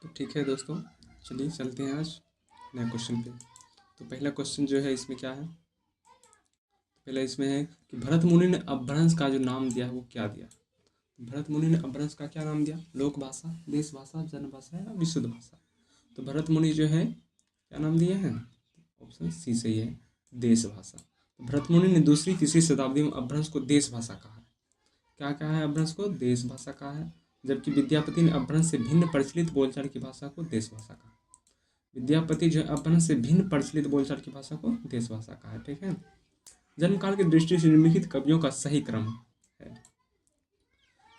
तो ठीक है दोस्तों, चलिए चलते हैं आज नए क्वेश्चन पे। तो पहला क्वेश्चन जो है इसमें क्या है, पहला इसमें है कि भरत मुनि ने अपभ्रंश का जो नाम दिया है वो क्या दिया। भरत मुनि ने अपभ्रंश का क्या नाम दिया? लोक भाषा, देश भाषा, जन भाषा या विशुद्ध भाषा। तो भरत मुनि जो है क्या नाम दिए हैं? ऑप्शन सी सही है, देश भाषा। तो भरत मुनि ने दूसरी तीसरी शताब्दी में अपभ्रंश को देश भाषा कहा है। क्या कहा है? अपभ्रंश को देश भाषा कहा है। जबकि विद्यापति ने अपभ्रंश से भिन्न प्रचलित बोलचाल की भाषा को देश भाषा कहा। विद्यापति जो है अपभ्रंश से भिन्न प्रचलित बोलचाल की भाषा को देश भाषा कहा है। ठीक है। जन्म काल की दृष्टि से निम्नलिखित कवियों का सही क्रम है।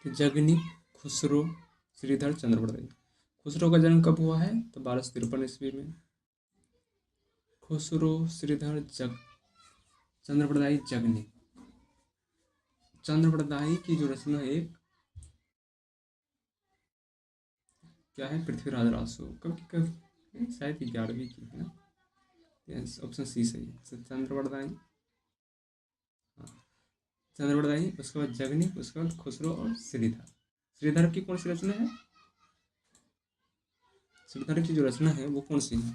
तो जगनी, खुसरो, श्रीधर, चंद्रवरदाई। खुसरो का जन्म कब हुआ है? तो 1253 ईस्वी में। खुसरो, श्रीधर, चंद्रवरदाई, जगनी। चंद्रवरदाई की जो रचना एक क्या है? पृथ्वीराज रासो। कब की कब? शायद 11वीं की है ना। ऑप्शन सी सही है, चंद्रवरदाई। हाँ, चंद्रवरदाई, उसके बाद जगनी, उसके बाद खुसरो और श्रीधर। श्रीधर की कौन सी रचना है? श्रीधर की जो रचना है वो कौन सी है?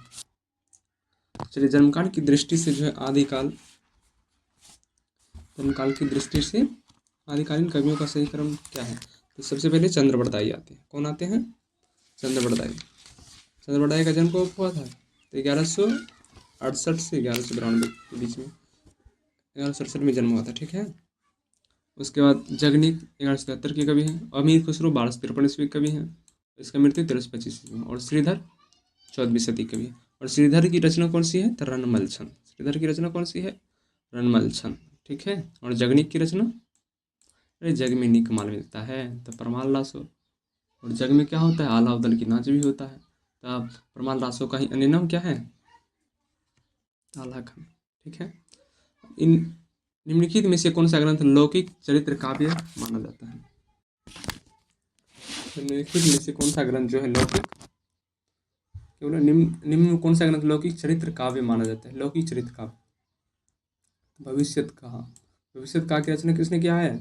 चलिए, जन्मकाल की दृष्टि से जो है आदिकाल, जन्मकाल की दृष्टि से आदिकालीन कवियों का सही क्रम क्या है? तो सबसे पहले चंद्रवरदाई आते हैं। कौन आते हैं? चंद्रवरदाई। चंद्रवरदाई का जन्म कब हुआ था? तो 1168 से 1192 के बीच में, 1167 में जन्म हुआ था। ठीक है। उसके बाद जगनी 1173 के कवि हैं। अमीर खुसरो 1253 ईस्वी के कवि हैं। इसका मृत्यु 1325 ईस्वी में। और श्रीधर 14वीं सदी कवि है। और श्रीधर की रचना कौन सी है? तो रणमल छंद। श्रीधर की रचना कौन सी है? रणमल छंद। ठीक है। और जगनीक की रचना, अरे जग में नी कमाल मिलता है तो परमाल लासो। और जग में क्या होता है? आला उदल की नाच भी होता है। तो परमाल लासो का ही अन्य नाम क्या है? आला खान। ठीक है। इन निम्नलिखित में से कौन सा ग्रंथ लौकिक चरित्र काव्य माना जाता है? निम्नलिखित में से कौन सा ग्रंथ जो है लौकिक, केवल निम्न में कौन सा ग्रंथ लौकिक चरित्र काव्य माना जाता है? लौकिक चरित्र काव्य। भविष्यत कहा। भविष्यत कहा की रचना किसने किया है?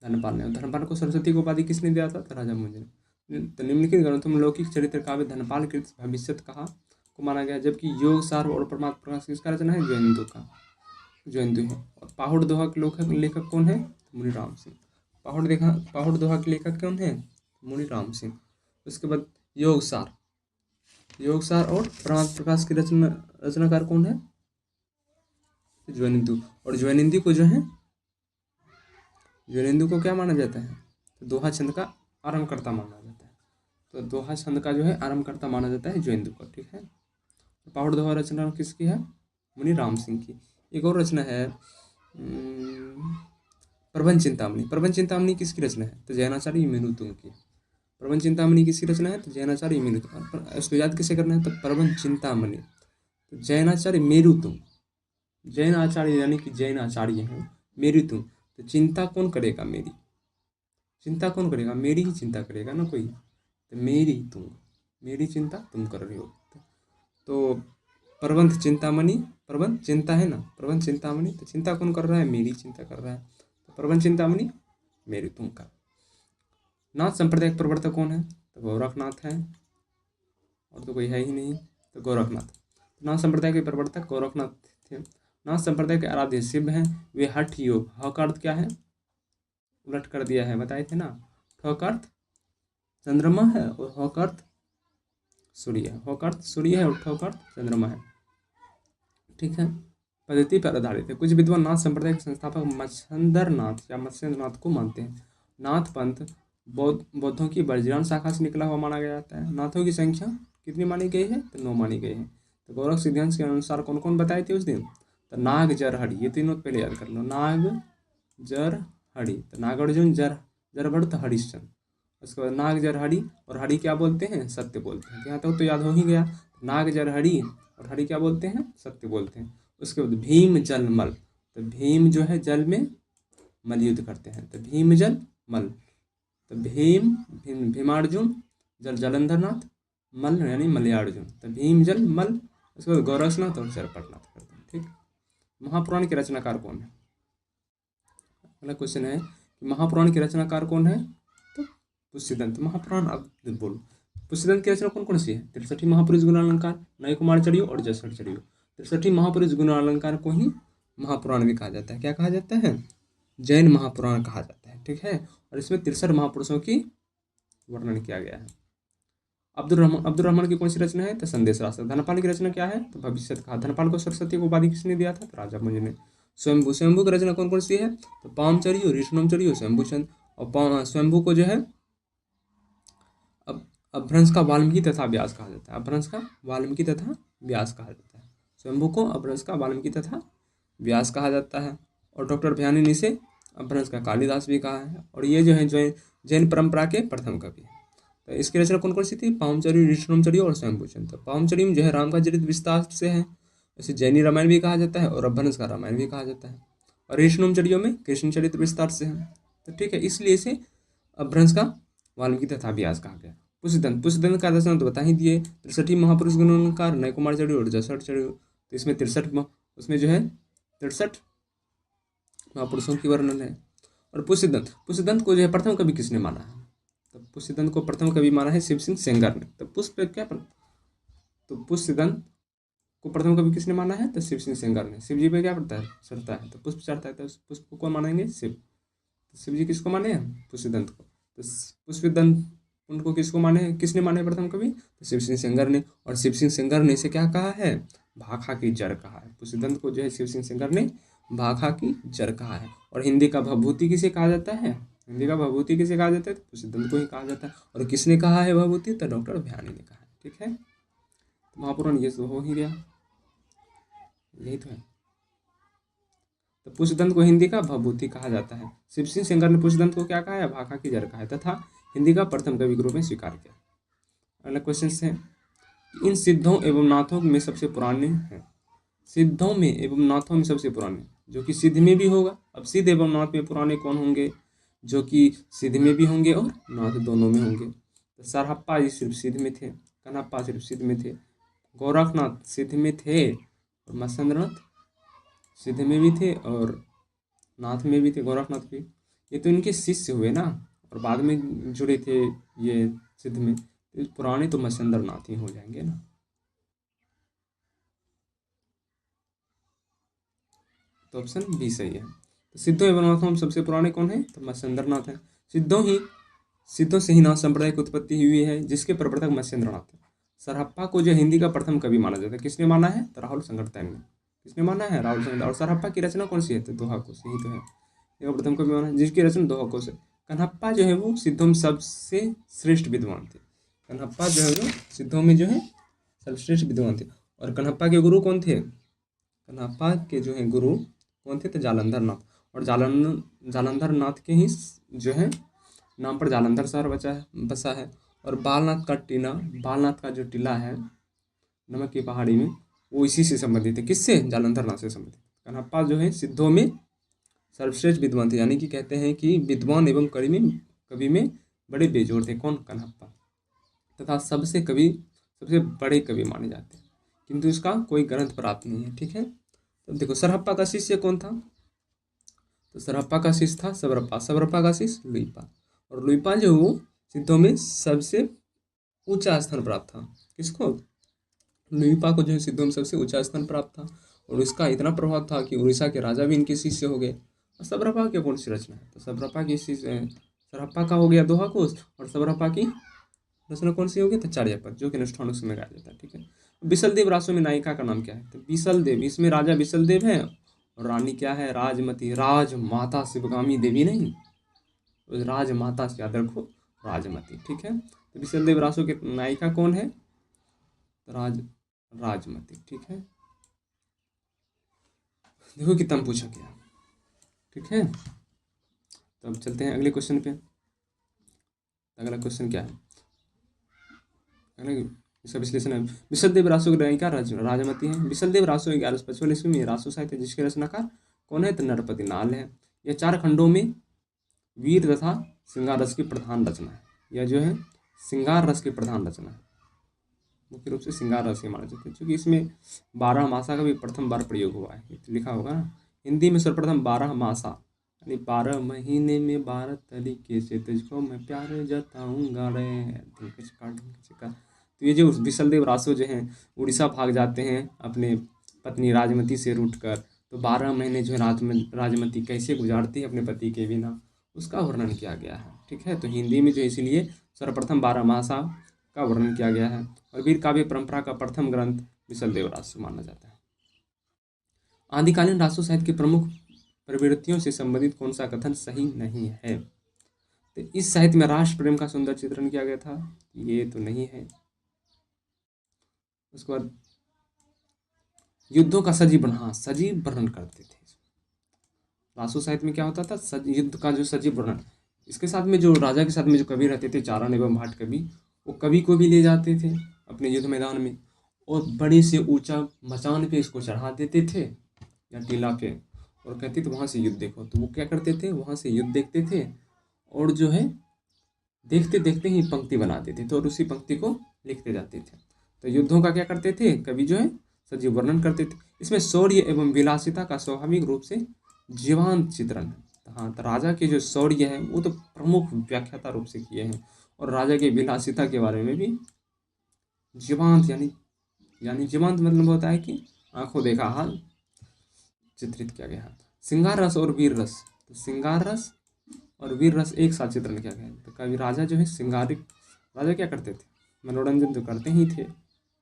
धनपाल ने। धनपाल को सरस्वती को उपाधि किसने दिया था? तो राजा मुंजे ने। तो निम्नलिखित ग्रंथों में लौकिक चरित्र काव्य धनपाल कृत भविष्यत कहा को माना गया। जबकि योग सार और परमात्मा प्रकाश किसका रचना है? जयंतु का, जयंतु है। और पाहुड़ दोहा के लेखक कौन है? मुनि राम सिंह। पाहुड़ दोहा के लेखक कौन है? मुनि राम सिंह। उसके बाद योग सार, योग सार और परमात्मा प्रकाश की रचनाकार कौन है? ज्वनिंदु। और ज्वनिंदु को जो है, ज्वनिंदु को क्या माना जाता है? तो दोहा छंद का आरंभकर्ता माना जाता है। तो दोहा छंद का जो है आरंभकर्ता माना जाता है ज्वनिंदु को। ठीक है। पाहुड़ दोहा रचना किसकी है? मुनि राम सिंह की। एक और रचना है प्रबंध चिंतामणि। प्रबंध चिंतामणि किसकी रचना है? तो जैनाचार्य मेरुतुंग की। प्रबंध चिंतामणि किसकी रचना है? तो जैनाचार्य मेरुतुंग। उसको याद कैसे करना है? तो प्रबंध चिंतामणि, तो जैनाचार्य मेरुतुंग। जैन आचार्य यानी कि जैन आचार्य हैं मेरुतुंग। तो चिंता कौन करेगा? मेरी चिंता कौन करेगा? मेरी ही चिंता करेगा ना कोई। तो मेरी तुम, मेरी चिंता तुम कर रहे हो। तो प्रबंध चिंतामणि, प्रबंध चिंता है ना, प्रबंध चिंतामणि। तो चिंता कौन कर रहा है? मेरी चिंता कर रहा है। तो प्रबंध चिंतामणि मेरी तुम का। नाथ संप्रदाय के प्रवर्तक कौन है? तो गोरखनाथ है, और तो कोई है ही नहीं। तो गोरखनाथ। नाथ संप्रदाय के प्रवर्तक गोरखनाथ थे। नाथ संप्रदाय के आराध्य शिव हैं। वे हठ योग, ह का अर्थ क्या है? उलट कर दिया है, बताए थे ना। ठ का अर्थ चंद्रमा है और ह का अर्थ सूर्य है। ह का अर्थ सूर्य है और ठ का अर्थ चंद्रमा है। ठीक है। पद्धति पर आधारित है। कुछ विद्वान नाथ संप्रदाय के संस्थापक मत्स्येंद्र नाथ या मत्स्येंद्र नाथ को मानते हैं। नाथ पंथ बौद्धों की वज्रयान शाखा से निकला हुआ माना गया जाता है। नाथों की संख्या कितनी मानी गई है? तो 9 मानी गई है। तो गोरख सिद्धांत के अनुसार कौन कौन बताए थे उस दिन? तो नाग, जर, हरि, ये तीनों पहले याद कर लो। नाग, जर, हरि। तो नागार्जुन, जरभट्ट, हरिश्चंद्र। उसके बाद नाग, जर, हरि। और हरि क्या बोलते हैं? सत्य बोलते हैं। यहाँ तक तो याद हो ही गया। नाग, जर, हरि। और हरि क्या बोलते हैं? सत्य बोलते हैं। उसके बाद भीम, जल, मल। तो भीम जो है जल में मल युद्ध करते हैं। तो भीम, जल, मल। तो भीमार्जुन, जल जलंधरनाथ, मल यानी मलयार्जुन। तो भीम, जल, मल। उसके बाद गोरखनाथ और जरपटनाथ करते हैं। ठीक। महापुराण के रचनाकार कौन है? अगला क्वेश्चन है कि महापुराण के रचनाकार कौन है? तो पुष्यदंत महापुराण। अब बोलो पुष्यदंत की रचना कौन कौन सी है? 63 महापुरुष गुणालंकार, नय कुमार चरियो और 66 चरियो। 63 महापुरुष गुणालंकार को ही महापुराण भी कहा जाता है। क्या कहा जाता है? जैन महापुराण कहा जाता है। ठीक है, और इसमें 63 महापुरुषों की वर्णन किया गया है। अब्दुल रहमान की कौन सी रचना है? तो संदेश राष्ट्र। धनपाल की रचना क्या है? तो भविष्य कहा। धनपाल को सरस्वती को उपाधि किसने दिया था? तो राजा मुंज ने। स्वयंभू की रचना कौन कौन सी है? तो पामचरियो, ऋषणमचरियो, शंभुचंद। और स्वयंभू को जो है अपभ्रंश का वाल्मीकि तथा व्यास कहा जाता है। अपभ्रंश का वाल्मीकि तथा व्यास कहा जाता है। स्वयंभू को अपभ्रंश का वाल्मीकि तथा व्यास कहा जाता है। और डॉक्टर भयानी ने इसे अपभ्रंश का कालिदास भी कहा है। और ये जो है जैन परंपरा के प्रथम कवि है। तो इसकी रचना कौन कौन सी थी? पामचरी, ऋषणमचरी और स्वयंभूचंद। तो पामचरी में जो है राम का चरित्र विस्तार से है, इसे जैनी रामायण भी कहा जाता है और अपभ्रंश का रामायण भी कहा जाता है। और ऋषणमचरियों में कृष्ण चरित्र विस्तार से है। तो ठीक है, इसलिए इसे अपभ्रंश का वाल्मीकि तथा व्यास कहा गया। पुष्यदंत का दर्शन तो बता ही दिए। 63 महापुरुष गुणालंकार, नय कुमार चरियो और 66 चरियो। तो इसमें 63 उसमें जो है 63 महापुरुषों की वर्णन है। और पुष्यदंत को जो है प्रथम कवि किसने माना है? तो पुष्यदंत को प्रथम कवि माना है शिव सिंह सेंगर ने। तो पुष्यदंत को प्रथम कवि किसने माना है? तो शिव सिंह सेंगर ने। शिव जी पे क्या पड़ता है? चढ़ता है, तो पुष्प चढ़ता है, तो पुष्प को कौन मानेंगे? शिव। तो शिव जी किसको माने हैं? पुष्यदंत को। तो पुष्यदंत उनको किसने माने प्रथम कवि? तो शिव सिंह सेंगर ने। और शिव सिंह सेंगर ने इसे क्या कहा है? भाखा की जड़ कहा है। पुष्यदंत को जो है शिव सिंह सेंगर ने भाखा की जड़ कहा है। और हिंदी का भभूति किसे कहा जाता है? हिंदी का भभूति किसे कहा जाता है? तो पुष्यदंत को ही कहा जाता है। और किसने कहा है भभूति? तो डॉक्टर भयानी ने कहा है। ठीक है, तो महापुराण ये तो हो ही गया, यही तो है। तो पुष्यदंत को हिंदी का भभूति कहा जाता है। शिव सिंह सेंगर ने पुष्यदंत को क्या कहा है? भाखा की जड़ कहा है तथा हिंदी का प्रथम कवि के रूप में स्वीकार किया। अगला क्वेश्चन है, इन सिद्धों एवं नाथों में सबसे पुराने हैं। सिद्धों में एवं नाथों में सबसे पुराने, जो कि सिद्ध में भी होगा। अब सिद्ध एवं नाथ में पुराने कौन होंगे? जो कि सिद्ध में भी होंगे और नाथ दोनों में होंगे। तो सरहप्पा जी सिर्फ सिद्ध में थे, कनहप्पा सिर्फ सिद्ध में थे, गोरखनाथ सिद्ध में थे और मत्स्येंद्रनाथ सिद्ध में भी थे और नाथ में भी थे, गोरखनाथ भी। ये तो इनके शिष्य हुए ना, और बाद में जुड़े थे ये सिद्ध में। तो पुराने तो मत्स्येंद्रनाथ ही हो जाएंगे ना। तो ऑप्शन बी सही है। तो सिद्धों एवं नाथों में सबसे पुराने कौन है? तो मत्स्येंद्रनाथ है। सिद्धों से ही नाथ संप्रदाय की उत्पत्ति हुई है, जिसके प्रवर्तक मत्स्येंद्रनाथ है। सरहप्पा को जो हिंदी का प्रथम कवि माना जाता है। किसने माना है? तो राहुल संगरतैन ने। किसने माना है? राहुल संगरतैन। और सरहप्पा की रचना कौन सी है? तो दोहा कोश, यही तो है। ये प्रथम कवि माना है, जिसकी रचना दोहा कोश है। कन्हप्पा जो है वो सिद्धों में सबसे श्रेष्ठ विद्वान थे। कन्हप्पा जो है वो सिद्धों में जो है सर्वश्रेष्ठ विद्वान थे। और कन्हप्पा के गुरु कौन थे? कन्हप्पा के जो है गुरु कौन थे? तो जालंधर नाथ। और जालंधर नाथ के ही जो है नाम पर जालंधर शहर बसा है। और बालनाथ का जो टीला है नमक की पहाड़ी में, वो इसी से संबंधित है। किससे? जालंधर नाथ से संबंधित। कन्हप्पा जो है सिद्धों में सर्वश्रेष्ठ विद्वान थे, यानी कि कहते हैं कि विद्वान एवं कवि में बड़े बेजोड़ थे। कौन? कन्हप्पा। तथा सबसे बड़े कवि माने जाते हैं, किंतु इसका कोई ग्रंथ प्राप्त नहीं है। ठीक है, तो देखो सरहप्पा का शिष्य कौन था? तो सरहप्पा का शिष्य था सबरप्पा का शिष्य लुइपा। और लुइपा जो वो सिद्धों में सबसे ऊंचा स्थान प्राप्त था। किसको? लुइपा को जो है सिद्धों में सबसे ऊंचा स्थान प्राप्त था। और इसका इतना प्रभाव था कि उड़ीसा के राजा भी इनके शिष्य हो गए। और सबरप्पा की कौन सी रचना है? तो सरहप्पा का हो गया दोहा कोश। और सबरप्पा की रचना कौन सी होगी? तो चार्यापद, जो कि अनुष्ठानों में गाया जाता है। ठीक है, बिसलदेव रासो में नायिका का नाम क्या है? तो बिसलदेव, इसमें राजा बिसलदेव है और रानी क्या है? राजमती, राजमाता शिवगामी देवी नहीं, तो राजमाता से याद रखो, राजमती। ठीक है, तो बिसलदेव रासो के नायिका कौन है? राजमती। ठीक है, देखो कितना पूछा गया। ठीक है, तो अब चलते हैं अगले क्वेश्चन पे। अगला क्वेश्चन क्या है? इसका विश्लेषण है। बिसलदेव रासो की नायिका राजमती है। बिसलदेव रासो 1155 ईस्वी में रासो साहित्य, जिसके रचनाकार कौन है? तो नरपति नाल है। यह 4 खंडों में वीर तथा श्रृंगार रस की प्रधान रचना है। यह जो है श्रृंगार रस की प्रधान रचना है, मुख्य रूप से श्रृंगार रस ही माना जाता है, क्योंकि इसमें 12 मासा का भी प्रथम बार प्रयोग हुआ है। लिखा होगा ना, हिंदी में सर्वप्रथम 12 मासा 12 महीने में 12 तरीके से तुझको मैं प्यार जताऊंगा रे, ढिंक चिका ढिंक चिका। तो ये जो बिसल देव रासो जो हैं उड़ीसा भाग जाते हैं अपने पत्नी राजमती से रूठ कर, तो 12 महीने जो है राजमती कैसे गुजारती है अपने पति के बिना, उसका वर्णन किया गया है। ठीक है, तो हिंदी में जो है इसीलिए सर्वप्रथम 12 मासा का वर्णन किया गया है, और वीर काव्य परंपरा का प्रथम ग्रंथ बिसल देव रासो माना जाता है। आदिकालीन रासो साहित्य की प्रमुख प्रवृत्तियों से संबंधित कौन सा कथन सही नहीं है? तो इस साहित्य में राष्ट्र प्रेम का सुंदर चित्रण किया गया था, ये तो नहीं है। उसके बाद युद्धों का सजीव वर्णन, हाँ सजीव वर्णन करते थे। रासो साहित्य में क्या होता था, युद्ध का जो सजीव वर्णन। इसके साथ में जो राजा के साथ में जो कवि रहते थे, चारण एवं भाट कवि, वो कवि को भी ले जाते थे अपने युद्ध मैदान में, और बड़े से ऊंचा मचान पे इसको चढ़ा देते थे या टीला पे, और कहते थे वहाँ से युद्ध देखो। तो वो क्या करते थे, वहाँ से युद्ध देखते थे, और जो है देखते देखते ही पंक्ति बना देते थे और उसी पंक्ति को लिखते जाते थे। तो युद्धों का क्या करते थे कवि, जो है सजीव वर्णन करते थे। इसमें शौर्य एवं विलासिता का स्वाभाविक रूप से जीवांत चित्रण है। हाँ, तो राजा के जो शौर्य है वो तो प्रमुख व्याख्याता रूप से किए हैं, और राजा के विलासिता के बारे में भी जीवांत यानी जीवांत मतलब होता है कि आंखों देखा हाल चित्रित किया गया है। श्रृंगार रस और वीर रस, तो श्रृंगार रस और वीर रस एक साथ चित्रण किया गया है। तो कवि राजा जो है श्रृंगारिक राजा क्या करते थे, मनोरंजन तो करते ही थे,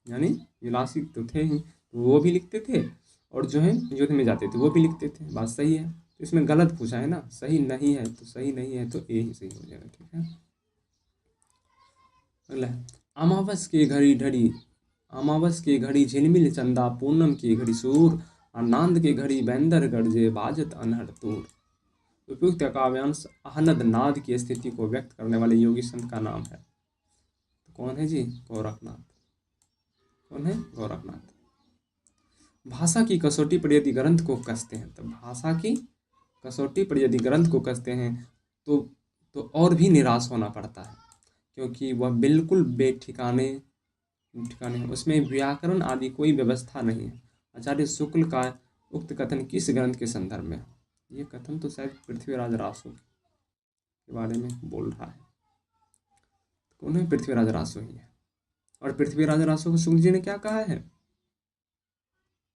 यानी विलासी तो थे ही, तो वो भी लिखते थे, और जो है युद्ध में जाते थे वो भी लिखते थे। बात सही है, तो इसमें गलत पूछा है ना, सही नहीं है, तो सही नहीं है तो ए ही सही हो जाएगा। ठीक है, अगला है अमावस की घड़ी ढड़ी, अमावस की घड़ी झिलमिल चंदा, पूनम की घड़ी सूर, आनंद की घड़ी बैंदर गरजे, बाजत अनहद तूर। उपयुक्त काव्यांश अहनद नाद की स्थिति को व्यक्त करने वाले योगी संत का नाम है। तो कौन है जी, गोरखनाथ। कौन है, गोरखनाथ। भाषा की कसौटी पर यदि ग्रंथ को कसते हैं, तो भाषा की कसौटी पर यदि ग्रंथ को कसते हैं तो और भी निराश होना पड़ता है, क्योंकि वह बिल्कुल बेठिकाने ठिकाने हैं, उसमें व्याकरण आदि कोई व्यवस्था नहीं है। आचार्य शुक्ल का उक्त कथन किस ग्रंथ के संदर्भ में है? ये कथन तो शायद पृथ्वीराज रासो के बारे में बोल रहा है। कौन है, पृथ्वीराज रासो ही है। और पृथ्वीराज रासो को शुक्ल जी ने क्या कहा है,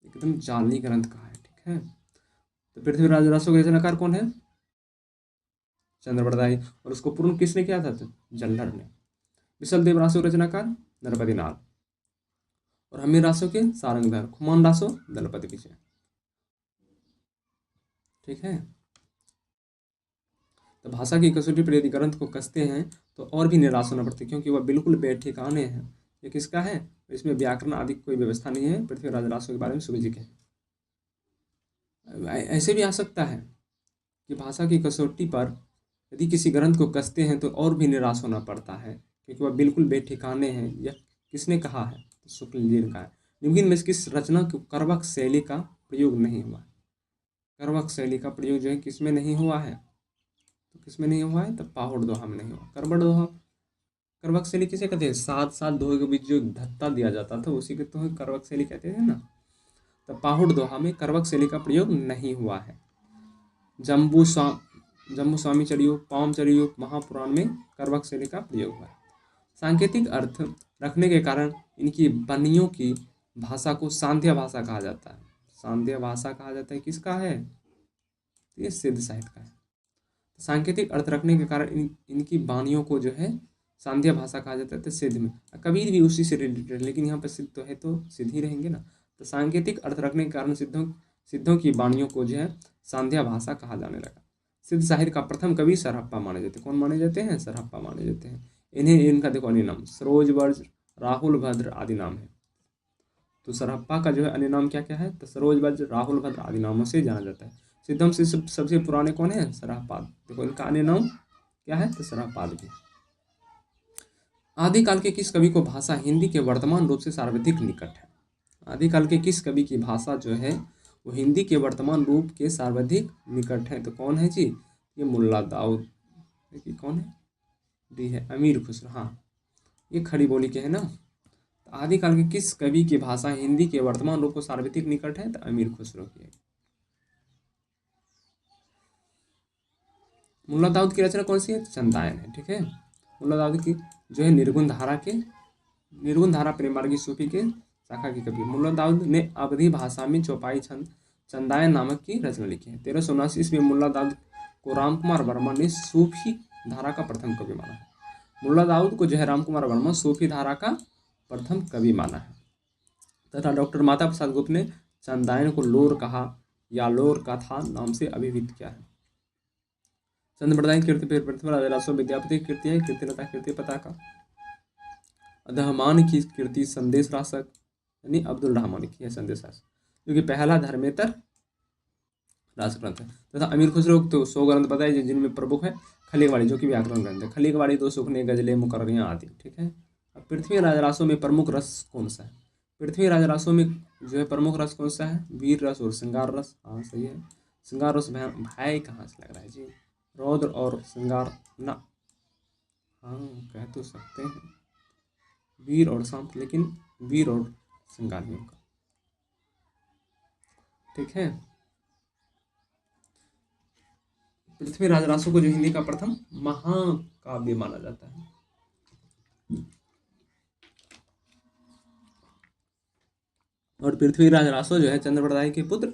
एकदम जाली ग्रंथ कहा है। ठीक है, तो पृथ्वीराज रासो के रचनाकार कौन है, चंद्रवरदाई, और उसको पूर्ण किसने किया था, तो जल्लर ने। विशल देव रासो रचनाकार नरपति नाल, और हमीर रासो के सारंगधर, खुमान रासो दलपति विजय। ठीक है, तो भाषा की कसौटी पर यदि ग्रंथ को कसते हैं तो और भी निराश होना पड़ता है, क्योंकि वह बिल्कुल बेठिकाने हैं। ये किसका है, इसमें व्याकरण आदि कोई व्यवस्था नहीं है, पृथ्वीराज रासो के बारे में शुक्ल जी के। ऐसे भी आ सकता है कि भाषा की कसौटी पर यदि किसी ग्रंथ को कसते हैं तो और भी निराश होना पड़ता है, क्योंकि वह बिल्कुल बेठिकाने हैं। यह किसने कहा है, तो शुक्ल जी ने कहा है। निम्न में किस रचना को करवक शैली का प्रयोग नहीं हुआ है? करवक शैली का प्रयोग जो है किसमें नहीं हुआ है, तो किसमें नहीं हुआ है, तो पाहुड़ दोहा में नहीं हुआ। करवड़ दोहा, करवक शैली किसे कहते हैं, सात सात दोहे के बीच जो धत्ता दिया जाता था उसी के तो करवक शैली कहते थे ना। तो पाहुड़ दोहा में करवक शैली का प्रयोग नहीं हुआ है। जम्बू स्वामी चरियो, पाम चरियो महापुराण में करवक शैली का प्रयोग हुआ है। सांकेतिक अर्थ रखने के कारण इनकी बनियों की भाषा को सांध्य भाषा कहा जाता है। सांध्य भाषा कहा जाता है किसका है, ये सिद्ध साहित्य का है। सांकेतिक अर्थ रखने के कारण इनकी बानियों को जो है सांध्य भाषा कहा जाता है। तो सिद्ध में कबीर भी उसी से रिलेटेड, लेकिन यहाँ पर सिद्ध तो है तो सिद्ध ही रहेंगे ना। तो सांकेतिक अर्थ रखने के कारण सिद्धों की बानियों को जो है सांध्या भाषा कहा जाने लगा। सिद्ध साहित्य का प्रथम कवि सरहप्पा माने जाते हैं। कौन माने जाते हैं, सरहप्पा माने जाते हैं। इनका देखो अन्य नाम सरोज वर्ज, राहुल भद्र आदि नाम है। तो सरहप्पा का जो है अन्य नाम क्या क्या है, तो सरोज वर्ज, राहुल भद्र आदि नामों से जाना जाता है। सिद्धम से सबसे पुराने कौन है, सरहपाद। देखो इनका अन्य नाम क्या है, तो सरहपाद भी। आदिकाल के किस कवि को भाषा हिंदी के वर्तमान रूप से सर्वाधिक निकट है? आदिकाल के किस कवि की भाषा जो है वो हिंदी के वर्तमान रूप के सर्वाधिक निकट है? तो कौन है जी, ये मुल्ला दाऊद। देखिए कौन है, डी है अमीर खुसरो। हाँ, ये खड़ी बोली के है ना। तो आदिकाल के किस कवि की भाषा हिंदी के वर्तमान रूप को सर्वाधिक निकट है? तो अमीर खुसरो की है। मुल्ला दाऊद की रचना कौन सी है? चंदायन है। ठीक है, मुल्ला दाऊद की जो है निर्गुण धारा प्रेम मार्गी सूफी के शाखा की कवि। मुल्ला दाऊद ने अवधी भाषा में चौपाई छंद चंदायन नामक की रचना लिखी है। 1379 ईस्वी में मुल्ला दाऊद को राम कुमार वर्मा ने सूफी धारा का प्रथम कवि माना है। मुल्ला दाऊद को जो है राम कुमार वर्मा सूफी धारा का प्रथम कवि माना है। तथा डॉक्टर माता प्रसाद गुप्त ने चंदायन को लोर कहा या लोर कथा नाम से अभिहित किया है। चंद्रप्रदाय कीर्ति पृथ्वीराज रासो विद्यापति की कीर्ति है कीर्तिलता कीर्ति पताका। अधहमान की कीर्ति संदेश रासक यानी अब्दुल रहमान की है संदेश रासक, जो कि पहला धर्मेतर रास ग्रंथ है। तथा अमीर खुसरो तो 100 ग्रंथ बताए जिनमें प्रमुख है खलीगवाड़ी जो कि व्याकरण ग्रंथ है। खलीगवाड़ी, दो सुखने, गजलें, मुकर्रियाँ आदि। ठीक है, अब पृथ्वीराज रासों में प्रमुख रस कौन सा है? पृथ्वीराज रासों में जो है प्रमुख रस कौन सा है? वीर रस और श्रृंगार रस। हाँ सही है, श्रृंगार रस भाई कहाँ से लग रहा है जी? रौद्र और श्रृंगार ना, हाँ कह तो सकते हैं वीर और शांत, लेकिन वीर और श्रृंगार नहीं होगा। ठीक है, पृथ्वीराज रासो को जो हिंदी का प्रथम महाकाव्य माना जाता है। और पृथ्वीराज रासो जो है चंद्रप्रदाय के पुत्र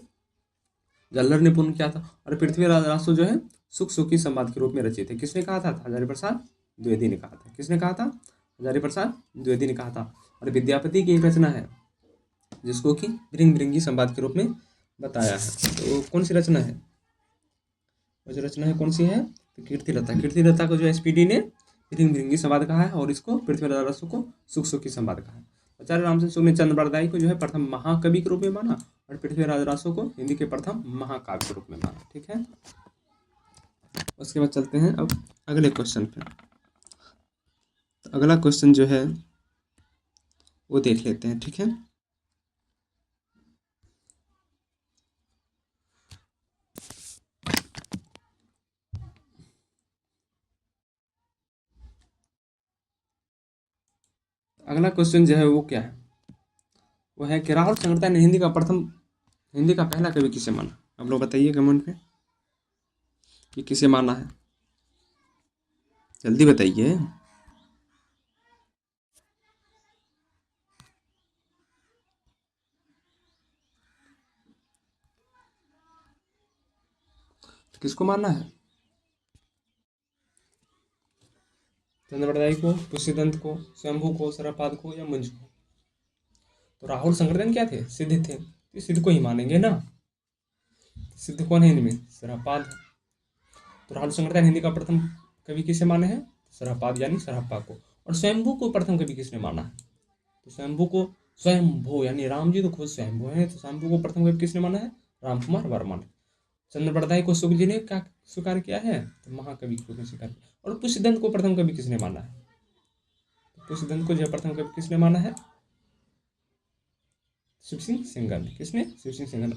जल्लर ने पूर्ण किया था। और पृथ्वीराज रासो जो है सुख सुखी संवाद के रूप में रचित है। किसने कहा था? हजारी प्रसाद द्विवेदी ने कहा था। किसने कहा था? हजारी प्रसाद द्विवेदी ने कहा था। और विद्यापति की एक रचना है जिसको कि भृंग भृंगी संवाद के रूप में बताया है। तो कौन सी रचना है? वो जो रचना है कौन सी है? तो कीर्तिलता। कीर्तिलता को जो एसपीडी ने भृंग भृंगी संवाद कहा है और इसको पृथ्वीराज रासो को सुख सुखी संवाद कहा है। आचार्य रामचंद्र शुक्ल ने चंद्रप्रदाय को जो है प्रथम महाकवि के रूप में माना और पृथ्वीराज रासो को हिंदी के प्रथम महाकाव्य के रूप में माना। ठीक है, उसके बाद चलते हैं अब अगले क्वेश्चन पे। तो अगला क्वेश्चन जो है वो देख लेते हैं। ठीक है, अगला क्वेश्चन जो है वो क्या है? वो है कि राहुल संगरता ने हिंदी का पहला कवि किसे माना? आप लोग बताइए कमेंट में कि किसे माना है, जल्दी बताइए। किसको मानना है? चंद्रप्रदाय को, पुष्यदंत को, शंभु को, सरपाद को या मुंज को? तो राहुल संगरदन क्या थे? सिद्ध थे, तो सिद्ध को ही मानेंगे ना। सिद्ध कौन है इनमें? सरपाद। तो राहुल संगरदन हिंदी का प्रथम कवि किसे माने हैं? सरपाद यानी सरहप्पा को। और स्वयंभू को प्रथम कवि किसने माना है? तो स्वयंभू को, स्वयंभू यानी राम जी तो खुद स्वयंभू है, तो स्वयंभू को प्रथम कवि किसने माना है? राम कुमार वर्मा ने। चंद्रप्रदाय को शुक जी ने क्या स्वीकार किया है? तो महाकवि के रूप में स्वीकार किया। और पुष्यदंत को प्रथम कवि किसने माना है? तो पुष्यदंत को जो प्रथम कवि किसने माना है? शिव सिंह सेंगर ने। किसने? शिव सिंह सेंगर ने।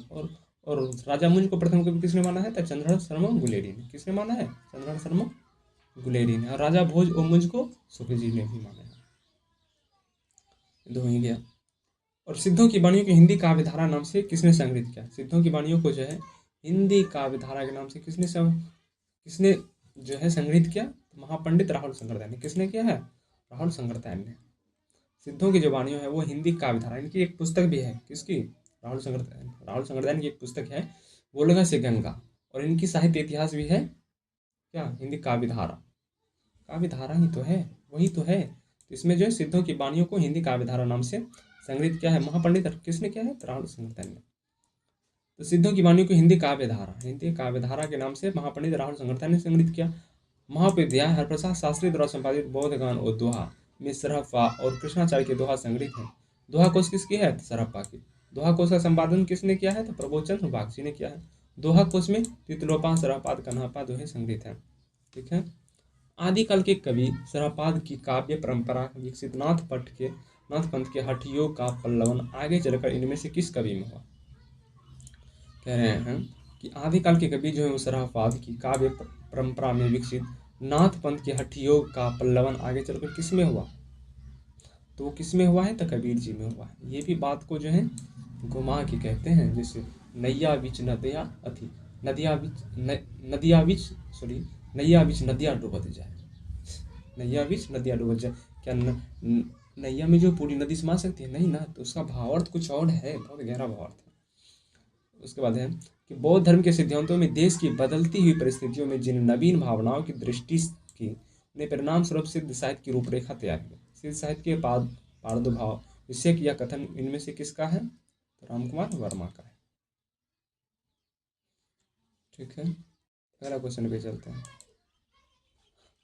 और राजा मुंज को प्रथम कवि किसने माना है? तो चंद्रहर शर्मा गुलेरी ने। किसने माना है? चंद्रहर शर्मा गुलेरी ने। और राजा भोज और मुंज को शुक्ल जी ने भी माना है। दो ही गया। और सिद्धों की वाणियों को हिंदी काव्य धारा नाम से किसने संग्रहित किया? सिद्धों की वाणियों को जो है हिंदी काव्य धारा के नाम से किसने जो है संग्रहित किया? तो महापंडित राहुल संगरदाय ने। किसने किया है? राहुल संगरदाय ने। सिद्धों की जो वाणियों है वो हिंदी काव्य धारा, इनकी एक पुस्तक भी है। किसकी? राहुल संगरदाय की एक पुस्तक है वोल्गा से गंगा। और इनकी साहित्य इतिहास भी है क्या? हिंदी काव्य धारा। काव्य धारा ही तो है, वही तो है। तो इसमें जो है सिद्धों की वाणियों को हिंदी काव्य धारा नाम से संग्रहित किया है महापंडित किसने किया है? तो राहुल संगरदाय ने। तो सिद्धों की वाणियों को हिंदी काव्य धारा के नाम से महापंडित राहुल संगरदाय ने संग्रहित किया। महाविद्या हरप्रसाद शास्त्री द्वारा संपादित बौद्ध गान और दोहा में सरहप्पा और कृष्णाचार्य के दोहा संग्रहित है। दोहा कोश किसकी है? तो सरहप्पा की। दोहा कोश का संपादन किसने किया है? तो प्रबोधचंद्र बागची ने किया है। दोहा कोश में तितलोपा, सरहपाद, कन्हापा दोहे संग्रहित हैं। ठीक है, आदिकाल के कवि सरहपाद की काव्य परंपरा विकसित नाथ पंथ के हठ योग का पल्लवन आगे चलकर इनमें से किस कवि में हुआ? कह रहे हैं कि आदिकाल के कवि जो है सरहपाद की काव्य परंपरा में विकसित नाथ पंथ के हठ योग का पल्लवन आगे चलकर किस में हुआ? तो वो किस में हुआ है? तो कबीर जी में हुआ है। ये भी बात को जो है घुमा के कहते हैं, जैसे नदिया बिच नैया बीच नदियाँ डूबत जाए, नैया बीच नदियाँ डूबत जाए। क्या नैया में जो पूरी नदी समा सकती है? नहीं ना, तो उसका भावार्थ कुछ और है, बहुत गहरा भावार्थ है। उसके बाद है कि बौद्ध धर्म के सिद्धांतों में देश की बदलती हुई परिस्थितियों में जिन नवीन भावनाओं की दृष्टि की, उन्हें परिणाम स्वरूप सिद्ध साहित्य की रूपरेखा तैयार की। सिद्ध साहित्य के प्रादुर्भाव विषय यह कथन इनमें से किसका है? तो रामकुमार वर्मा का है। ठीक है, अगला क्वेश्चन पे चलते हैं।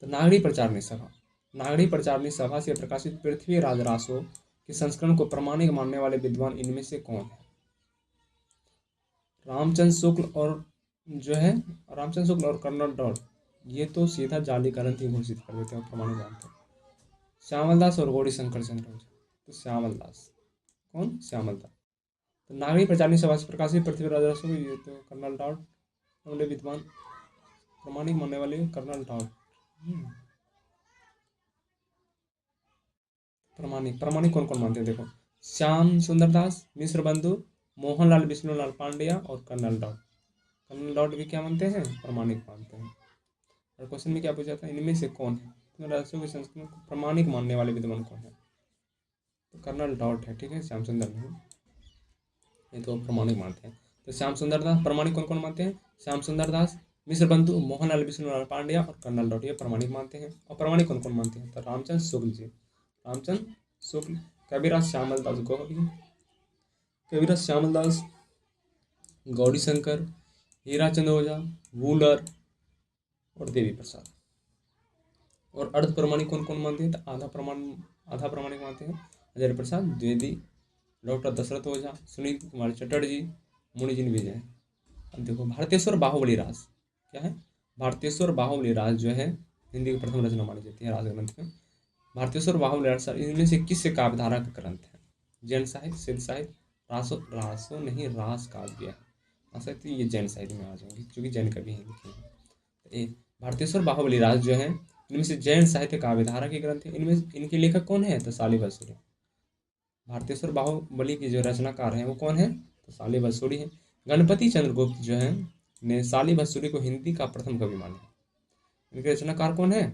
तो नागरी प्रचारणी सभा, नागरी प्रचारणी सभा से प्रकाशित पृथ्वीराज रासो के संस्करण को प्रमाणिक मानने वाले विद्वान इनमें से कौन है? रामचंद्र शुक्ल और जो है रामचंद्र शुक्ल और कर्नल डॉट, ये तो सीधा जाली ग्रंथ ही घोषित कर देते हैं, प्रमाणिक मानते हैं। श्यामल दास और गौरी शंकर चंद्र ओझा, तो श्यामल दास, कौन? श्यामल दास। तो नागरी प्रचारणी सभा से प्रकाशित पृथ्वीराज रासो, ये तो कर्नल डॉट, बोले विद्वान प्रमाणिक मानने वाले कर्नल डॉट। प्रमाणिक, प्रमाणिक कौन कौन मानते हैं देखो, श्याम सुंदर दास, मिश्र बंधु, मोहनलाल विष्णुलाल पांड्या और कर्नल डॉट। कर्नल डॉट भी क्या मानते हैं? प्रमाणिक मानते हैं। और क्वेश्चन में क्या पूछा था, इनमें से कौन है? तो राष्ट्रों के संस्करण को प्रमाणिक मानने वाले विद्वान कौन है? तो कर्नल डॉट है, ठीक है, श्याम सुंदर नहीं, ये तो प्रमाणिक मानते हैं। तो श्याम सुंदर दास, प्रमाणिक कौन कौन मानते हैं? श्याम सुंदर दास, मिश्र बंधु, मोहनलाल विष्णुलाल पांड्या और कर्नल डॉट, ये प्रमाणिक मानते हैं। और प्रमाणिक कौन कौन मानते हैं? तो रामचंद्र शुक्ल जी, रामचंद्र शुक्ल, कविराज श्यामल दास गौड़ी, कविराज श्यामल दास, गौरी शंकर, हीराचंद ओझा, वूलर और देवी प्रसाद। और अर्ध प्रमाणिक कौन कौन मानते हैं? तो आधा प्रमाणिक मानते हैं अजय प्रसाद द्विवेदी, डॉक्टर दशरथ ओझा, सुनील कुमार चटर्जी, मुनिजिन विजय। अब देखो भारतेश्वर बाहुबली राज क्या है? भारतेश्वर बाहुबली राज जो है हिंदी की प्रथम रचना मानी जाती है राज ग्रंथ में। भारतेश्वर बाहुबली राज इनमें से किस काव्यधारा का ग्रंथ है? जैन साहित्य, सिद्ध साहित्य, रासो, रासो नहीं रास काव्य है, साहित्य, ये जैन साहित्य में आ जाएंगे क्योंकि जैन कवि हैं लिखे हैं। तो ये भारतेश्वर बाहुबली राज जो है इनमें से जैन साहित्य काव्यधारा के ग्रंथ है। इनमें इनके लेखक कौन है? तो साली बसुरी। भारतेश्वर बाहुबली के जो रचनाकार हैं वो कौन है? तो साली बसुरी है। गणपति चंद्रगुप्त जो है ने साली बसुरी को हिंदी का प्रथम कवि माना। इनके रचनाकार कौन है?